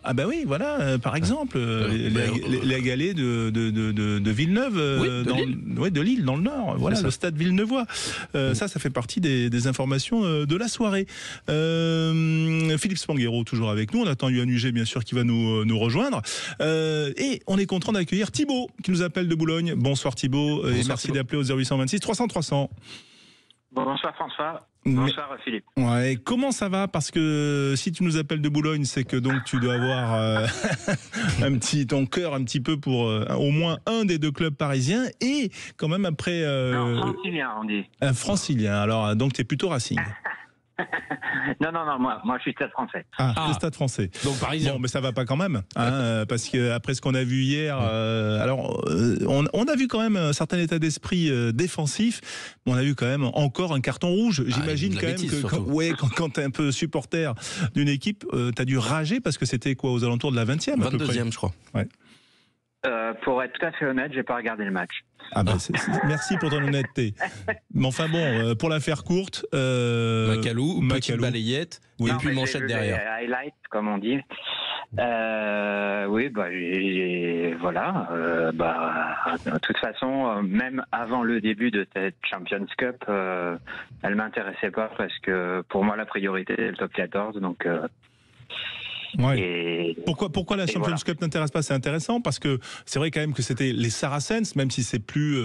[SPEAKER 1] Ah ben oui, voilà, par exemple, Léa Gallet de Villeneuve, de Lille, dans le Nord, voilà, le stade villeneuvois. Ça fait partie des informations de la soirée. Philippe Spanghero, toujours avec nous. On attend Yohann Huget, bien sûr, qui va nous rejoindre. Et on est content d'accueillir Thibaut, qui nous appelle de Boulogne. Bonsoir Thibaut, et merci d'appeler au 0826 300 300.
[SPEAKER 7] Bonsoir François. Bonsoir Philippe.
[SPEAKER 1] Ouais, comment ça va? Parce que si tu nous appelles de Boulogne, c'est que donc tu dois avoir ton cœur un petit peu pour au moins un des 2 clubs parisiens et quand même après
[SPEAKER 7] Non, francilien on dit.
[SPEAKER 1] Un francilien. Alors donc tu es plutôt Racing.
[SPEAKER 7] Non, moi je suis Stade Français.
[SPEAKER 1] Le Stade Français.
[SPEAKER 4] Donc parisien.
[SPEAKER 1] Bon, mais ça va pas quand même, parce que après ce qu'on a vu hier, on a vu quand même un certain état d'esprit défensif, mais on a vu quand même encore un carton rouge. J'imagine quand même que quand t'es un peu supporter d'une équipe, t'as dû rager parce que c'était quoi aux alentours de la 20e
[SPEAKER 4] 22e, je crois.
[SPEAKER 1] Ouais.
[SPEAKER 7] Pour être tout à fait honnête, j'ai pas regardé le match.
[SPEAKER 1] Merci pour ton honnêteté. Mais enfin bon, pour la faire courte,
[SPEAKER 4] Macalou, petite balayette, et puis manchette derrière.
[SPEAKER 7] Les highlights, comme on dit. Oui, voilà. De toute façon, même avant le début de cette Champions Cup, elle m'intéressait pas parce que pour moi la priorité est le top 14. Donc.
[SPEAKER 1] Ouais. Pourquoi la Champions Cup n'intéresse pas? C'est intéressant parce que c'est vrai quand même que c'était les Saracens, même si c'est plus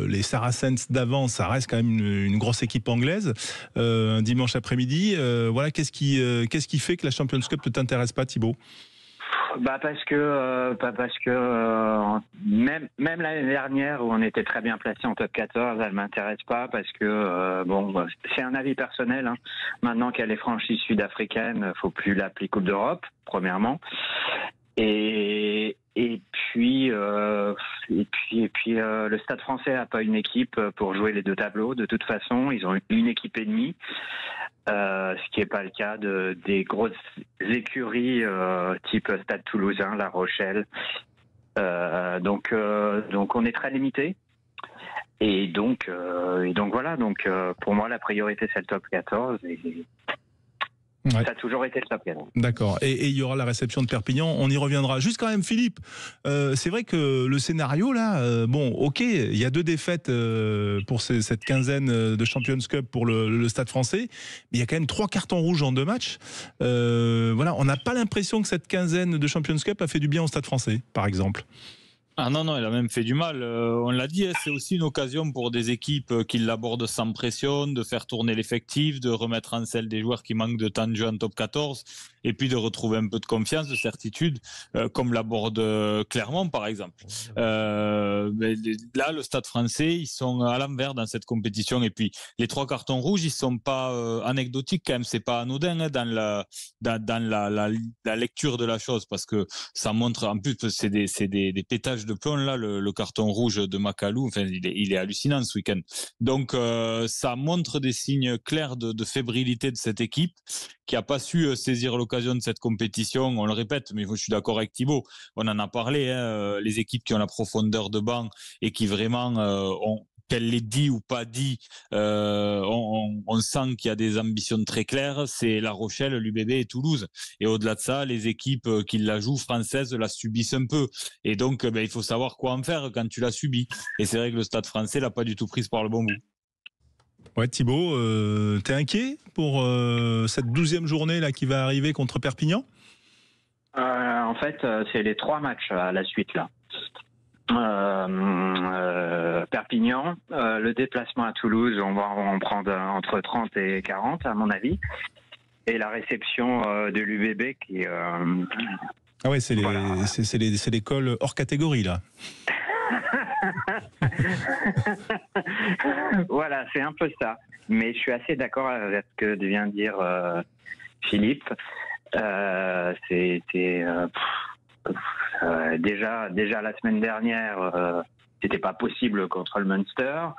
[SPEAKER 1] les Saracens d'avant, ça reste quand même une grosse équipe anglaise. Un dimanche après-midi, voilà, qu'est-ce qui fait que la Champions Cup ne t'intéresse pas, Thibaut?
[SPEAKER 7] Parce que même l'année dernière où on était très bien placé en top 14, elle m'intéresse pas parce que c'est un avis personnel. Hein. Maintenant qu'elle est franchise sud-africaine, faut plus l'appeler Coupe d'Europe, premièrement. Et puis le Stade Français a pas une équipe pour jouer les 2 tableaux. De toute façon, ils ont une équipe et demie. Ce qui n'est pas le cas des grosses écuries type Stade Toulousain, La Rochelle. Donc on est très limité. Et donc voilà. Donc pour moi, la priorité c'est le top 14.
[SPEAKER 1] Ouais.
[SPEAKER 7] Ça a toujours été le top 14.
[SPEAKER 1] D'accord. Et il y aura la réception de Perpignan. On y reviendra. Juste quand même, Philippe, c'est vrai que le scénario là, bon, ok, il y a 2 défaites pour cette quinzaine de Champions Cup pour le Stade Français, mais il y a quand même 3 cartons rouges en 2 matchs. Voilà, on n'a pas l'impression que cette quinzaine de Champions Cup a fait du bien au Stade Français, par exemple.
[SPEAKER 3] Ah non, il a même fait du mal. On l'a dit, c'est aussi une occasion pour des équipes qui l'abordent sans pression, de faire tourner l'effectif, de remettre en selle des joueurs qui manquent de temps de jeu en top 14, et puis de retrouver un peu de confiance, de certitude, comme l'aborde Clermont, par exemple. Mais là, le Stade Français, ils sont à l'envers dans cette compétition, et puis les 3 cartons rouges, ils sont pas anecdotiques quand même, c'est pas anodin dans la lecture de la chose, parce que ça montre, en plus, c'est des pétages de plomb là, le carton rouge de Macalou, enfin il est hallucinant ce week-end. Donc ça montre des signes clairs de fébrilité de cette équipe qui a pas su saisir l'occasion de cette compétition. On le répète, mais je suis d'accord avec Thibaut, on en a parlé, les équipes qui ont la profondeur de banc et qui vraiment ont, qu'elle l'ait dit ou pas dit, on sent qu'il y a des ambitions très claires, c'est La Rochelle, l'UBB et Toulouse. Et au-delà de ça, les équipes qui la jouent françaises la subissent un peu. Et donc, il faut savoir quoi en faire quand tu la subis. Et c'est vrai que le Stade Français l'a pas du tout prise par le bon bout.
[SPEAKER 1] Ouais, Thibaut, t'es inquiet pour cette 12e journée là qui va arriver contre Perpignan ?
[SPEAKER 7] En fait, c'est les 3 matchs à la suite là. Perpignan, le déplacement à Toulouse, on va en prendre entre 30 et 40 à mon avis, et la réception de l'UBB qui
[SPEAKER 1] Ah ouais, c'est
[SPEAKER 7] voilà.
[SPEAKER 1] l'école hors catégorie là.
[SPEAKER 7] Voilà, c'est un peu ça, mais je suis assez d'accord avec ce que vient de dire Philippe. Déjà la semaine dernière, c'était pas possible contre le Munster.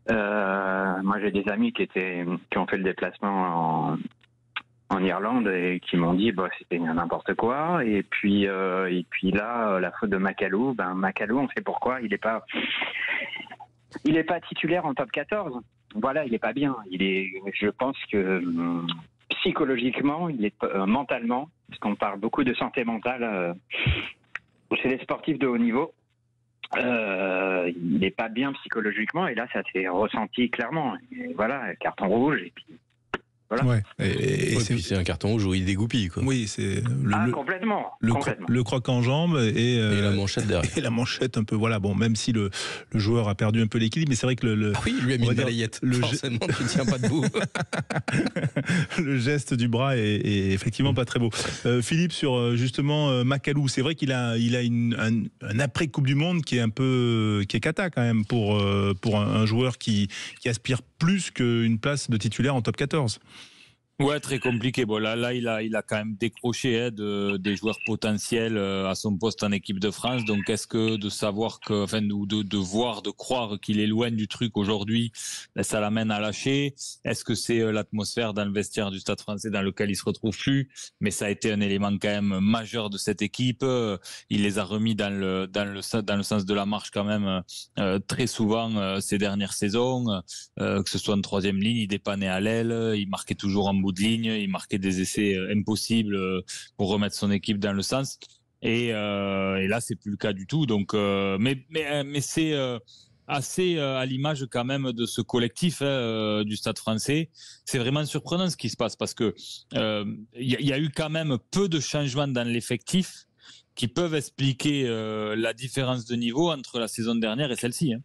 [SPEAKER 7] Moi, j'ai des amis qui ont fait le déplacement en Irlande et qui m'ont dit c'était n'importe quoi. Et puis là, la faute de Macalou. Macalou, on sait pourquoi. Il est pas titulaire en top 14. Voilà, il est pas bien. Je pense que psychologiquement, il est mentalement, parce qu'on parle beaucoup de santé mentale chez les sportifs de haut niveau, il n'est pas bien psychologiquement, et là ça s'est ressenti clairement. Et voilà, carton rouge, et puis voilà.
[SPEAKER 1] Ouais.
[SPEAKER 4] C'est un carton rouge où il dégoupille, quoi.
[SPEAKER 1] Oui, c'est
[SPEAKER 7] complètement.
[SPEAKER 1] le croc en jambe et
[SPEAKER 4] la manchette derrière.
[SPEAKER 1] Et la manchette un peu, voilà. Bon, même si le joueur a perdu un peu l'équilibre, mais c'est vrai que
[SPEAKER 4] oui, il lui a mis une balayette. Forcément, tu ne tiens pas debout.
[SPEAKER 1] Le geste du bras est effectivement pas très beau. Philippe, sur justement Macalou, c'est vrai qu'il a un après Coupe du Monde qui est cata quand même pour un joueur qui aspire plus qu'une place de titulaire en top 14.
[SPEAKER 3] Ouais, très compliqué. Bon, là, il a quand même décroché des joueurs potentiels à son poste en équipe de France. Donc, est-ce que de savoir que, enfin, de croire qu'il est loin du truc aujourd'hui, ça l'amène à lâcher? Est-ce que c'est l'atmosphère dans le vestiaire du Stade Français dans lequel il se retrouve plus? Mais ça a été un élément quand même majeur de cette équipe. Il les a remis dans le sens de la marche quand même très souvent ces dernières saisons. Que ce soit en 3e ligne, il dépannait à l'aile, il marquait toujours en bout de ligne, il marquait des essais impossibles pour remettre son équipe dans le sens. Et là, c'est plus le cas du tout. Donc, mais c'est assez à l'image quand même de ce collectif du Stade Français. C'est vraiment surprenant ce qui se passe parce que y a eu quand même peu de changements dans l'effectif qui peuvent expliquer la différence de niveau entre la saison dernière et celle-ci.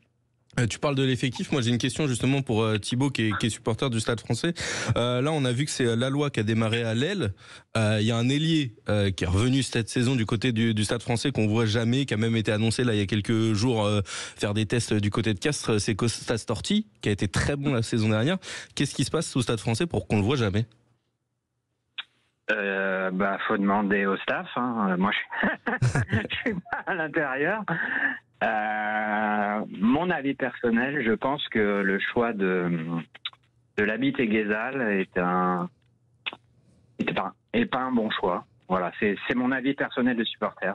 [SPEAKER 4] Tu parles de l'effectif. Moi, j'ai une question justement pour Thibaut qui est supporter du Stade Français. Là, on a vu que c'est Laloy qui a démarré à l'aile. Il y a un ailier qui est revenu cette saison du côté du Stade Français qu'on voit jamais, qui a même été annoncé là il y a quelques jours faire des tests du côté de Castres. C'est Kostas Torti qui a été très bon la saison dernière. Qu'est-ce qui se passe au Stade Français pour qu'on le voit jamais?
[SPEAKER 7] Faut demander au staff. Moi, je suis pas à l'intérieur. Mon avis personnel, je pense que le choix de Labitte et Guézal est pas un bon choix. Voilà, c'est mon avis personnel de supporter.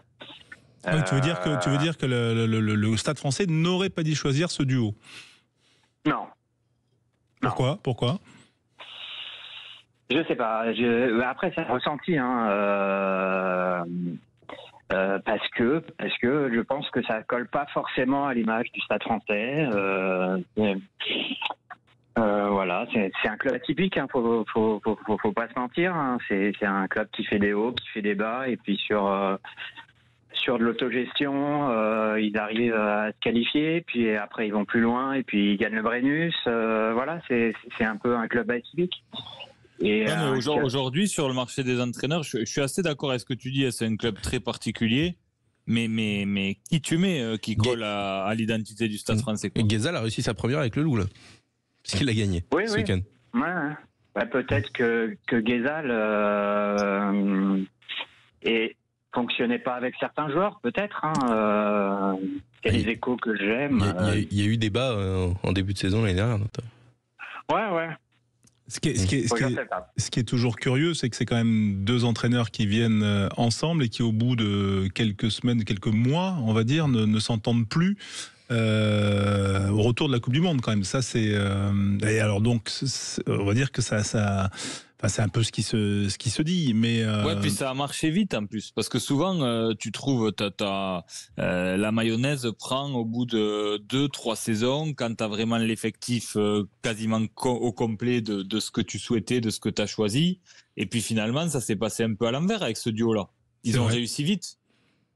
[SPEAKER 1] Ouais, tu veux dire que le Stade Français n'aurait pas dû choisir ce duo.
[SPEAKER 7] Non.
[SPEAKER 1] Pourquoi?
[SPEAKER 7] Je sais pas. Après, c'est ressenti, parce que je pense que ça colle pas forcément à l'image du Stade Français. Voilà, c'est un club atypique, faut pas se mentir. C'est un club qui fait des hauts, qui fait des bas, et puis sur de l'autogestion, ils arrivent à se qualifier, puis après ils vont plus loin, et puis ils gagnent le Brennus. Voilà, c'est un peu un club atypique. Et
[SPEAKER 3] aujourd'hui, sur le marché des entraîneurs, je suis assez d'accord avec ce que tu dis. C'est un club très particulier. Mais qui tu mets qui colle à l'identité du Stade Français, quoi.
[SPEAKER 4] Guézal a réussi sa première avec le Loup, là. Parce qu'il a gagné ce week-end.
[SPEAKER 7] Ouais, peut-être que Guézal fonctionnait pas avec certains joueurs, peut-être. C'est les échos que j'aime.
[SPEAKER 4] Il y a eu débat en début de saison l'année dernière.
[SPEAKER 7] Ouais.
[SPEAKER 1] Ce qui est toujours curieux, c'est que c'est quand même deux entraîneurs qui viennent ensemble et qui, au bout de quelques semaines, quelques mois, on va dire, ne s'entendent plus. Au retour de la Coupe du Monde, quand même. Ça, c'est. Et alors, donc, on va dire que ça c'est un peu ce qui se dit, mais.
[SPEAKER 3] Ouais, puis ça a marché vite en plus, parce que souvent, tu trouves, la mayonnaise prend au bout de 2-3 saisons, quand tu as vraiment l'effectif quasiment au complet de ce que tu souhaitais, de ce que tu as choisi. Et puis finalement, ça s'est passé un peu à l'envers avec ce duo-là. Ils ont réussi vite.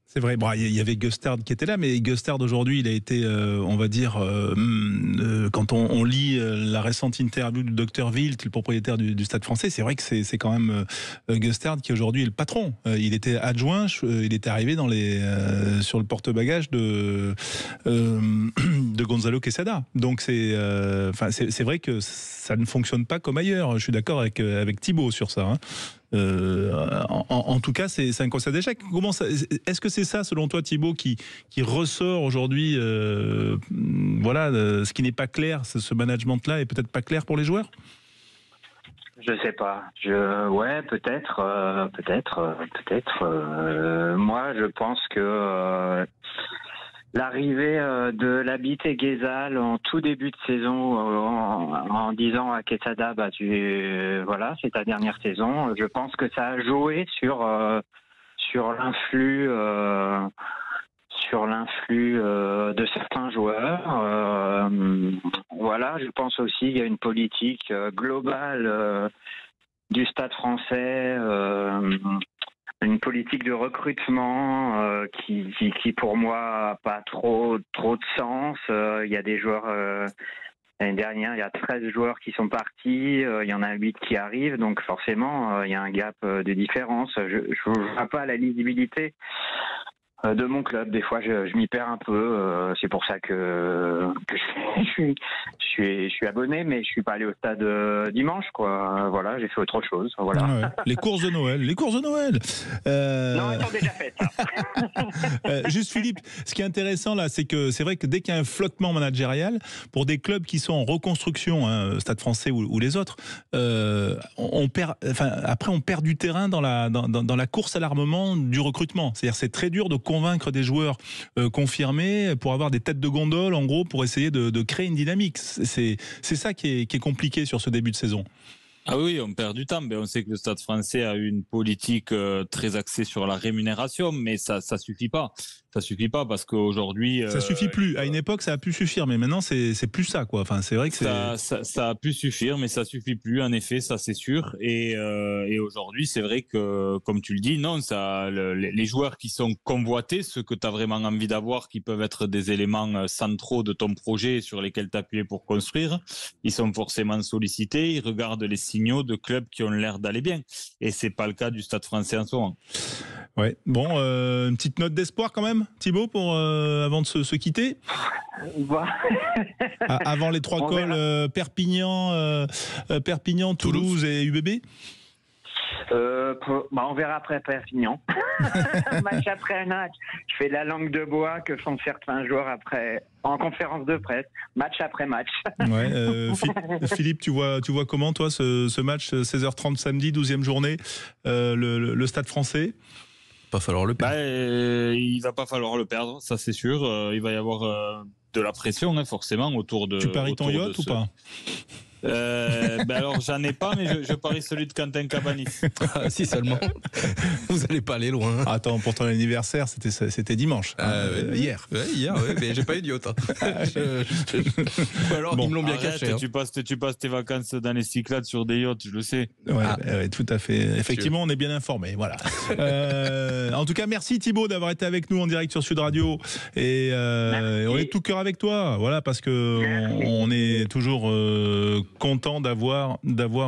[SPEAKER 1] C'est vrai, bon, il y avait Gustard qui était là, mais Gustard aujourd'hui, il a été, on va dire, quand on lit la récente interview du Dr Wild, le propriétaire du Stade Français, c'est vrai que c'est quand même Gustard qui aujourd'hui est le patron. Il était adjoint, il était arrivé sur le porte-bagages de Gonzalo Quesada. Donc c'est vrai que ça ne fonctionne pas comme ailleurs. Je suis d'accord avec Thibaut sur ça. En tout cas, c'est un constat d'échec. Est-ce que c'est ça, selon toi, Thibaut, qui ressort aujourd'hui, ce qui n'est pas clair, ce management-là est peut-être pas clair pour les joueurs?
[SPEAKER 7] Je sais pas. Ouais, peut-être. Moi, je pense que l'arrivée de Labitte et Guézal en tout début de saison, en disant à Quesada, c'est ta dernière saison. Je pense que ça a joué sur l'influx de certains joueurs. Voilà, je pense aussi qu'il y a une politique globale du Stade Français. Une politique de recrutement qui pour moi n'a pas trop de sens. Il y a des joueurs, l'année dernière, il y a 13 joueurs qui sont partis, il y en a 8 qui arrivent, donc forcément, il y a un gap de différence. Je ne vois pas la lisibilité de mon club. Des fois, je m'y perds un peu. C'est pour ça que je suis abonné, mais je suis pas allé au stade dimanche, quoi. Voilà, j'ai fait autre chose. Voilà.
[SPEAKER 1] Ouais. Les courses de Noël.
[SPEAKER 7] Non, elles sont déjà faites.
[SPEAKER 1] Juste Philippe, ce qui est intéressant là, c'est que c'est vrai que dès qu'il y a un flottement managérial, pour des clubs qui sont en reconstruction, Stade Français ou les autres, on perd du terrain dans la course à l'armement du recrutement. C'est-à-dire, c'est très dur de convaincre des joueurs confirmés pour avoir des têtes de gondole, en gros, pour essayer de créer une dynamique. C'est ça qui est compliqué sur ce début de saison.
[SPEAKER 3] Ah oui, on perd du temps. Mais on sait que le Stade Français a une politique très axée sur la rémunération, mais ça suffit pas. Ça suffit pas parce qu'aujourd'hui.
[SPEAKER 1] Ça suffit plus. À une époque, ça a pu suffire, mais maintenant, c'est plus ça, quoi. Enfin, c'est vrai que
[SPEAKER 3] ça a pu suffire, mais ça suffit plus. En effet, ça c'est sûr. Et aujourd'hui, c'est vrai que, comme tu le dis, non, les joueurs qui sont convoités, ceux que tu as vraiment envie d'avoir, qui peuvent être des éléments centraux de ton projet sur lesquels t'appuyer pour construire, ils sont forcément sollicités. Ils regardent les signaux de clubs qui ont l'air d'aller bien. Et c'est pas le cas du Stade Français en ce moment.
[SPEAKER 1] Ouais. Bon, une petite note d'espoir quand même, Thibaut, avant de se quitter. Avant les trois cols, Perpignan, Toulouse et UBB.
[SPEAKER 7] On verra après Perpignan. Match après match. Je fais la langue de bois que font certains joueurs en conférence de presse, match après match.
[SPEAKER 1] Ouais, Philippe, tu vois comment, toi, ce match 16h30 samedi, 12e journée, le Stade Français?
[SPEAKER 4] Pas falloir le perdre.
[SPEAKER 3] Il va pas falloir le perdre, ça c'est sûr. Il va y avoir de la pression, hein, forcément, autour de.
[SPEAKER 1] Tu paries ton yacht ou pas?
[SPEAKER 3] Alors j'en ai pas, mais je parie celui de Quentin Cabanis.
[SPEAKER 4] Ah, si seulement. Vous allez pas aller loin.
[SPEAKER 1] Attends, pour ton anniversaire, c'était dimanche. Hier.
[SPEAKER 4] Ouais, hier, ouais, mais j'ai pas eu de yacht. Alors
[SPEAKER 1] Bon,
[SPEAKER 4] ils me l'ont bien
[SPEAKER 3] Arrête,
[SPEAKER 4] caché.
[SPEAKER 3] tu passes tes vacances dans les Cyclades sur des yachts, je le sais.
[SPEAKER 1] Ouais, tout à fait. Effectivement, on est bien informé. Voilà. En tout cas, merci Thibaut d'avoir été avec nous en direct sur Sud Radio. Et on est de tout cœur avec toi. Voilà, parce que on est toujours content d'avoir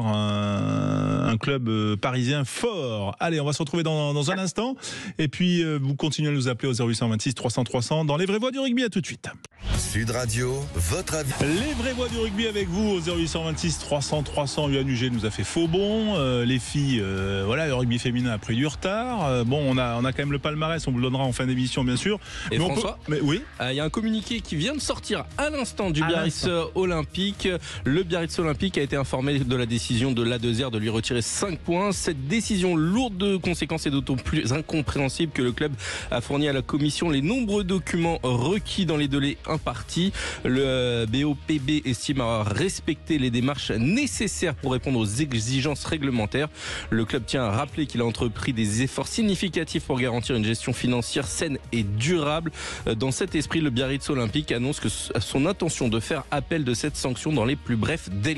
[SPEAKER 1] un club parisien fort. Allez, on va se retrouver dans un instant. Et puis, vous continuez à nous appeler au 0826 300 300 dans les vraies voix du rugby. À tout de suite.
[SPEAKER 2] Sud Radio, votre avis.
[SPEAKER 1] Les vraies voix du rugby avec vous au 0826 300 300. Yoann Huget nous a fait faux bon. Les filles, le rugby féminin a pris du retard. On a quand même le palmarès. On vous le donnera en fin d'émission, bien sûr.
[SPEAKER 4] Et François,
[SPEAKER 1] mais oui.
[SPEAKER 4] Il y a un communiqué qui vient de sortir à l'instant du Biarritz Olympique. Le Biarritz Olympique a été informé de la décision de l'A2R de lui retirer 5 points. Cette décision lourde de conséquences est d'autant plus incompréhensible que le club a fourni à la commission les nombreux documents requis dans les délais impartis. Le BOPB estime avoir respecté les démarches nécessaires pour répondre aux exigences réglementaires. Le club tient à rappeler qu'il a entrepris des efforts significatifs pour garantir une gestion financière saine et durable. Dans cet esprit, le Biarritz Olympique annonce que son intention de faire appel de cette sanction dans les plus brefs délai.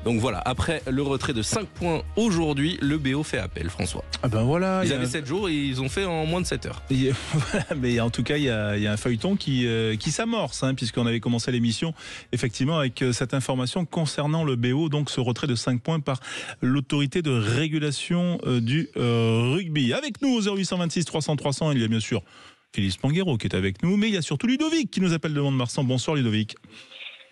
[SPEAKER 4] Donc voilà, après le retrait de 5 points aujourd'hui, le BO fait appel, François.
[SPEAKER 1] Ah ben voilà.
[SPEAKER 4] Ils avaient 7 jours et ils ont fait en moins de 7 heures.
[SPEAKER 1] Mais en tout cas, il y a un feuilleton qui s'amorce, puisqu'on avait commencé l'émission effectivement avec cette information concernant le BO, donc ce retrait de 5 points par l'autorité de régulation du rugby. Avec nous au 0826 300 300, il y a bien sûr Philippe Spanghero qui est avec nous, mais il y a surtout Ludovic qui nous appelle de Mont-de-Marsan. Bonsoir Ludovic.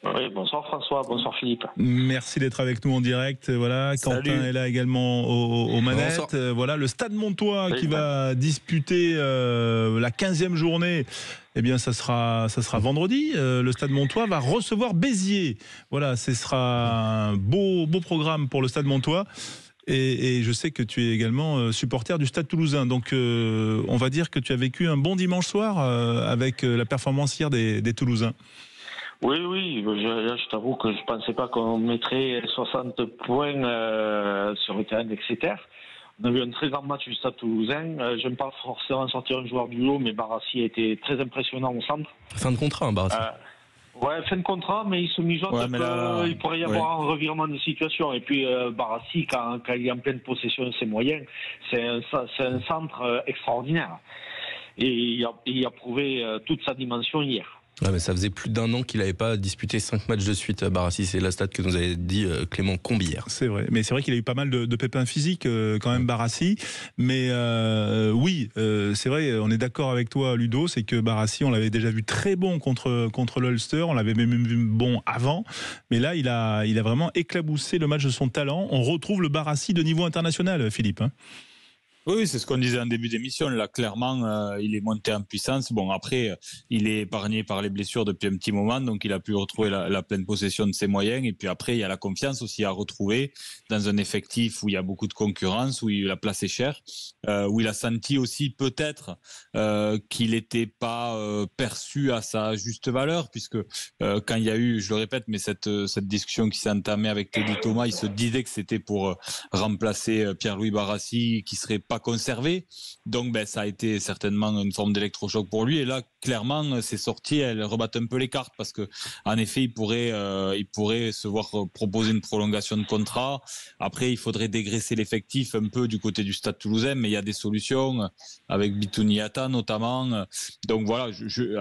[SPEAKER 6] Oui, bonsoir François, bonsoir Philippe.
[SPEAKER 1] Merci d'être avec nous en direct. Voilà,
[SPEAKER 3] Salut.
[SPEAKER 1] Quentin est là également aux manettes. Voilà, le Stade Montois qui va disputer la 15e journée. Eh bien, ça sera vendredi. Le Stade Montois va recevoir Béziers. Voilà, ce sera un beau programme pour le Stade Montois. Et je sais que tu es également supporter du Stade Toulousain. Donc, on va dire que tu as vécu un bon dimanche soir avec la performance hier des Toulousains.
[SPEAKER 6] Oui, je t'avoue que je ne pensais pas qu'on mettrait 60 points sur le terrain d'Exeter. On a vu un très grand match du Stade Toulousain. J'aime pas forcément sortir un joueur du lot, mais Barassi a été très impressionnant au centre.
[SPEAKER 4] Fin de contrat, Barassi.
[SPEAKER 6] Fin de contrat, mais il se mijote qu'il pourrait y avoir un revirement de situation. Et puis Barassi, quand il est en pleine possession de ses moyens, c'est un centre extraordinaire. Et il a prouvé toute sa dimension hier.
[SPEAKER 4] Ouais, mais ça faisait plus d'1 an qu'il n'avait pas disputé 5 matchs de suite à Barassi. C'est la stat que nous avait dit Clément Combi hier.
[SPEAKER 1] C'est vrai, mais c'est vrai qu'il a eu pas mal de pépins physiques quand même, Barassi. Mais oui, c'est vrai, on est d'accord avec toi, Ludo, c'est que Barassi, on l'avait déjà vu très bon contre l'Ulster, on l'avait même vu bon avant. Mais là, il a vraiment éclaboussé le match de son talent. On retrouve le Barassi de niveau international, Philippe.
[SPEAKER 3] Oui, c'est ce qu'on disait en début d'émission. Là, clairement, il est monté en puissance. Bon, après, il est épargné par les blessures depuis un petit moment, donc il a pu retrouver la pleine possession de ses moyens. Et puis après, il y a la confiance aussi à retrouver dans un effectif où il y a beaucoup de concurrence, où la place est chère, où il a senti aussi peut-être qu'il n'était pas perçu à sa juste valeur, puisque quand il y a eu, je le répète, mais cette discussion qui s'est entamée avec Teddy Thomas, il se disait que c'était pour remplacer Pierre-Louis Barassi, qui serait pas conservé, donc ça a été certainement une forme d'électrochoc pour lui. Et là, clairement, ces sorties, elles rebattent un peu les cartes, parce que en effet, il pourrait se voir proposer une prolongation de contrat. Après, il faudrait dégraisser l'effectif un peu du côté du Stade Toulousain, mais il y a des solutions avec Bitouniata notamment. Donc voilà,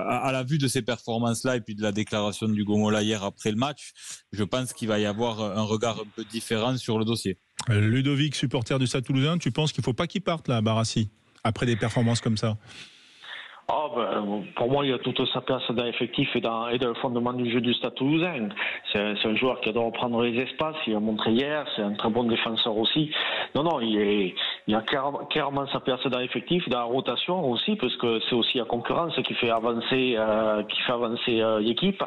[SPEAKER 3] à la vue de ces performances-là et puis de la déclaration du Gomola hier après le match, je pense qu'il va y avoir un regard un peu différent sur le dossier.
[SPEAKER 1] Ludovic, supporter du Stade Toulousain, tu penses qu'il ne faut pas qu'il parte là, Barassi, après des performances comme ça?
[SPEAKER 6] Pour moi, il y a toute sa place dans l'effectif et dans le fondement du jeu du Stade Toulousain. C'est un joueur qui adore prendre les espaces, il a montré hier, c'est un très bon défenseur aussi. Non, il il a clairement sa place dans l'effectif, dans la rotation aussi, parce que c'est aussi la concurrence qui fait avancer l'équipe.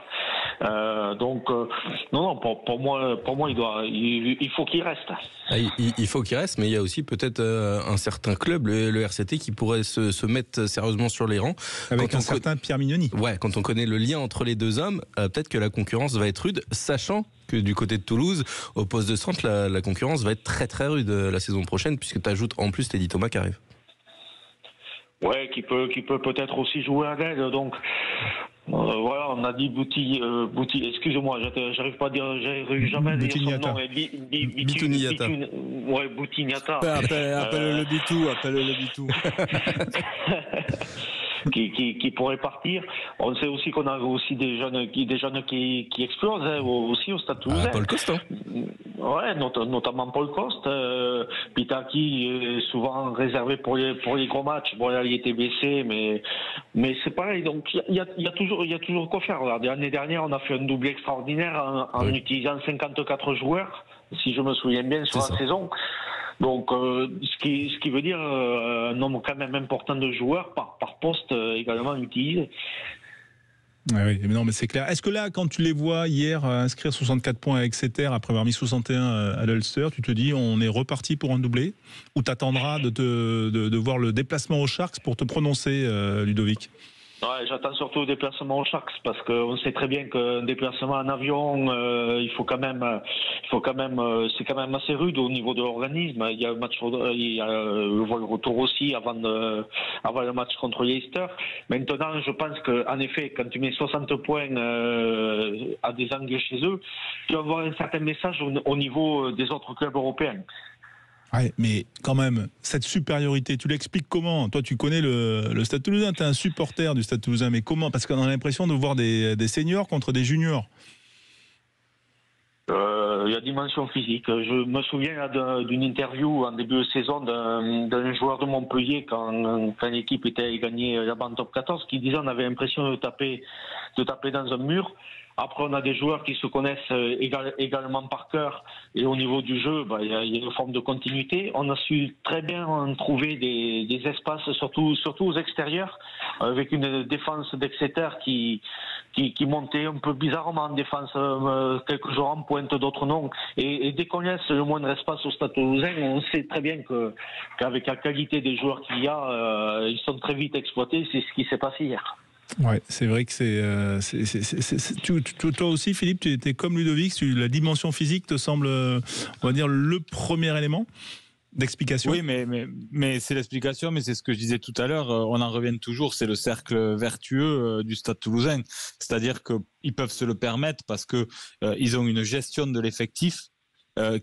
[SPEAKER 6] Non, pour moi, il faut qu'il reste.
[SPEAKER 4] Il faut qu'il reste, mais il y a aussi peut-être un certain club, le RCT, qui pourrait se mettre sérieusement sur les rangs.
[SPEAKER 1] Avec un certain Pierre Mignoni.
[SPEAKER 4] Ouais, quand on connaît le lien entre les deux hommes, peut-être que la concurrence va être rude, sachant que du côté de Toulouse, au poste de centre, la concurrence va être très très rude la saison prochaine, puisque tu ajoutes en plus Teddy Thomas qui arrive.
[SPEAKER 6] Ouais, qui peut peut-être aussi jouer à l'aide, donc voilà, on a dit Bouti, excusez-moi, j'arrive pas à dire, j'arrive jamais à dire son nom.
[SPEAKER 4] Bitouniata.
[SPEAKER 6] Ouais, Boutiniata.
[SPEAKER 3] Appelle-le Bitou.
[SPEAKER 6] Qui pourrait partir. On sait aussi qu'on a aussi des jeunes qui explosent aussi au Stade Toulousain.
[SPEAKER 4] Paul Coste.
[SPEAKER 6] Ouais, notamment Paul Coste. Pitaki est souvent réservé pour les gros matchs. Bon, là, il était blessé, mais c'est pareil. Donc il y a toujours quoi faire. L'année dernière, on a fait un doublé extraordinaire en utilisant 54 joueurs, si je me souviens bien, sur la saison. Donc, ce qui veut dire un nombre quand même important de joueurs par poste également utilisé.
[SPEAKER 1] Oui, mais non, mais c'est clair. Est-ce que là, quand tu les vois hier inscrire 64 points à Exeter après avoir mis 61 à l'Ulster, tu te dis on est reparti pour un doublé, ou t'attendras de voir le déplacement aux Sharks pour te prononcer, Ludovic?
[SPEAKER 6] Ouais, j'attends surtout le déplacement aux Sharks parce qu'on sait très bien qu'un déplacement en avion, c'est quand même assez rude au niveau de l'organisme. Il y a le vol retour aussi avant le match contre Leicester. Maintenant, je pense qu'en effet, quand tu mets 60 points à des Anglais chez eux, tu vas avoir un certain message au niveau des autres clubs européens.
[SPEAKER 1] Ouais, mais quand même, cette supériorité, tu l'expliques comment? Toi, tu connais le Stade Toulousain, tu es un supporter du Stade Toulousain, mais comment? Parce qu'on a l'impression de voir des seniors contre des juniors.
[SPEAKER 6] Il y a dimension physique. Je me souviens d'une interview en début de saison d'un joueur de Montpellier quand l'équipe était gagnée là-bas en top 14 qui disait on avait l'impression de taper dans un mur. Après, on a des joueurs qui se connaissent également par cœur. Et au niveau du jeu, il y a une forme de continuité. On a su très bien trouver des espaces, surtout aux extérieurs, avec une défense d'Exeter qui montait un peu bizarrement en défense, quelques jours en pointe, d'autres non. Et dès qu'on laisse le moindre espace au Stade Toulousain, on sait très bien qu'avec la qualité des joueurs qu'il y a, ils sont très vite exploités. C'est ce qui s'est passé hier.
[SPEAKER 1] Ouais, c'est vrai que toi aussi, Philippe, tu étais comme Ludovic, la dimension physique te semble, on va dire, le premier élément d'explication.
[SPEAKER 3] Oui, mais c'est l'explication, mais c'est ce que je disais tout à l'heure, on en revient toujours, c'est le cercle vertueux du Stade Toulousain. C'est-à-dire qu'ils peuvent se le permettre parce que ils ont une gestion de l'effectif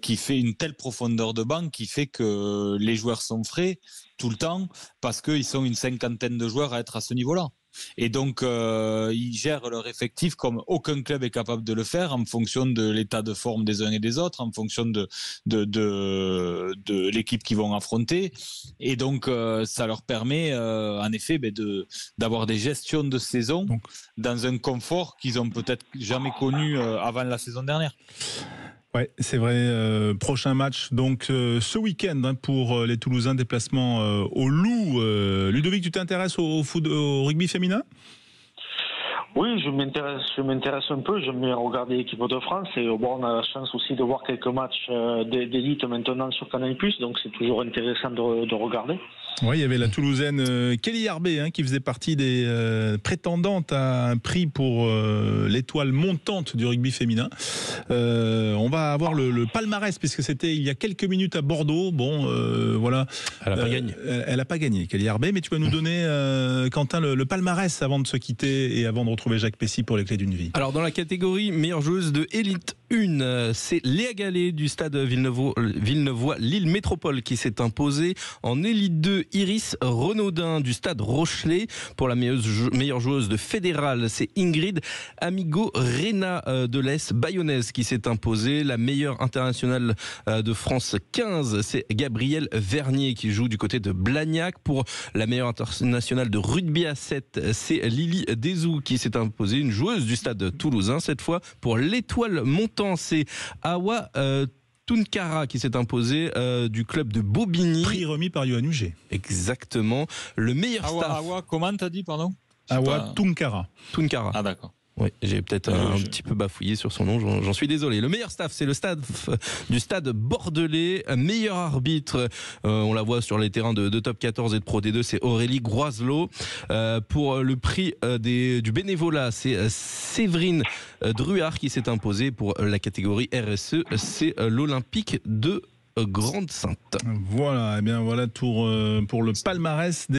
[SPEAKER 3] qui fait une telle profondeur de banc qui fait que les joueurs sont frais tout le temps parce qu'ils sont une cinquantaine de joueurs à être à ce niveau-là. Et donc, ils gèrent leur effectif comme aucun club est capable de le faire en fonction de l'état de forme des uns et des autres, en fonction de l'équipe qu'ils vont affronter. Et donc, ça leur permet, en effet, d'avoir des gestions de saison dans un confort qu'ils ont peut-être jamais connu avant la saison dernière.
[SPEAKER 1] Ouais, c'est vrai. Prochain match donc ce week-end pour les Toulousains, déplacement au Loup. Ludovic, tu t'intéresses au rugby féminin?
[SPEAKER 6] Oui, je m'intéresse un peu. J'aime bien regarder l'équipe de France et on a la chance aussi de voir quelques matchs d'élite maintenant sur Canal+, donc c'est toujours intéressant de regarder.
[SPEAKER 1] Oui, il y avait la Toulousaine Kelly Arbé qui faisait partie des prétendantes à un prix pour l'étoile montante du rugby féminin. On va avoir le palmarès puisque c'était il y a quelques minutes à Bordeaux. Bon, voilà.
[SPEAKER 4] Elle n'a pas gagné.
[SPEAKER 1] Elle n'a pas gagné, Kelly Arbé, mais tu vas nous donner, Quentin, le palmarès avant de se quitter et avant de retrouver Jacques Pessy pour les clés d'une vie.
[SPEAKER 4] Alors, dans la catégorie meilleure joueuse de Élite 1, c'est Léa Gallet du stade Villeneuvois Lille Métropole qui s'est imposée. En Élite 2, Iris Renaudin du stade Rochelet. Pour la meilleure joueuse de Fédéral, c'est Ingrid Amigo Rena de l'Est bayonnaise qui s'est imposée. La meilleure internationale de France 15, c'est Gabrielle Vernier qui joue du côté de Blagnac. Pour la meilleure internationale de rugby à 7, c'est Lily Desou qui s'est imposée, une joueuse du stade toulousain. Cette fois, pour l'étoile montante, c'est Awa Tunkara qui s'est imposé du club de Bobigny.
[SPEAKER 1] Prix remis par Yohann Huget.
[SPEAKER 4] Exactement. Le meilleur staff.
[SPEAKER 3] Awa, comment t'as dit, pardon?
[SPEAKER 1] Awa Tunkara.
[SPEAKER 4] Tunkara.
[SPEAKER 3] Ah, d'accord.
[SPEAKER 4] Oui, j'ai peut-être un petit peu bafouillé sur son nom, j'en suis désolé. Le meilleur staff, c'est le staff du Stade Bordelais. Meilleur arbitre, on la voit sur les terrains de Top 14 et de Pro D2, c'est Aurélie Groiselot. Pour le prix du bénévolat, c'est Séverine Druard qui s'est imposée. Pour la catégorie RSE, c'est l'Olympique de Grande-Sainte.
[SPEAKER 1] Voilà, et bien voilà pour le palmarès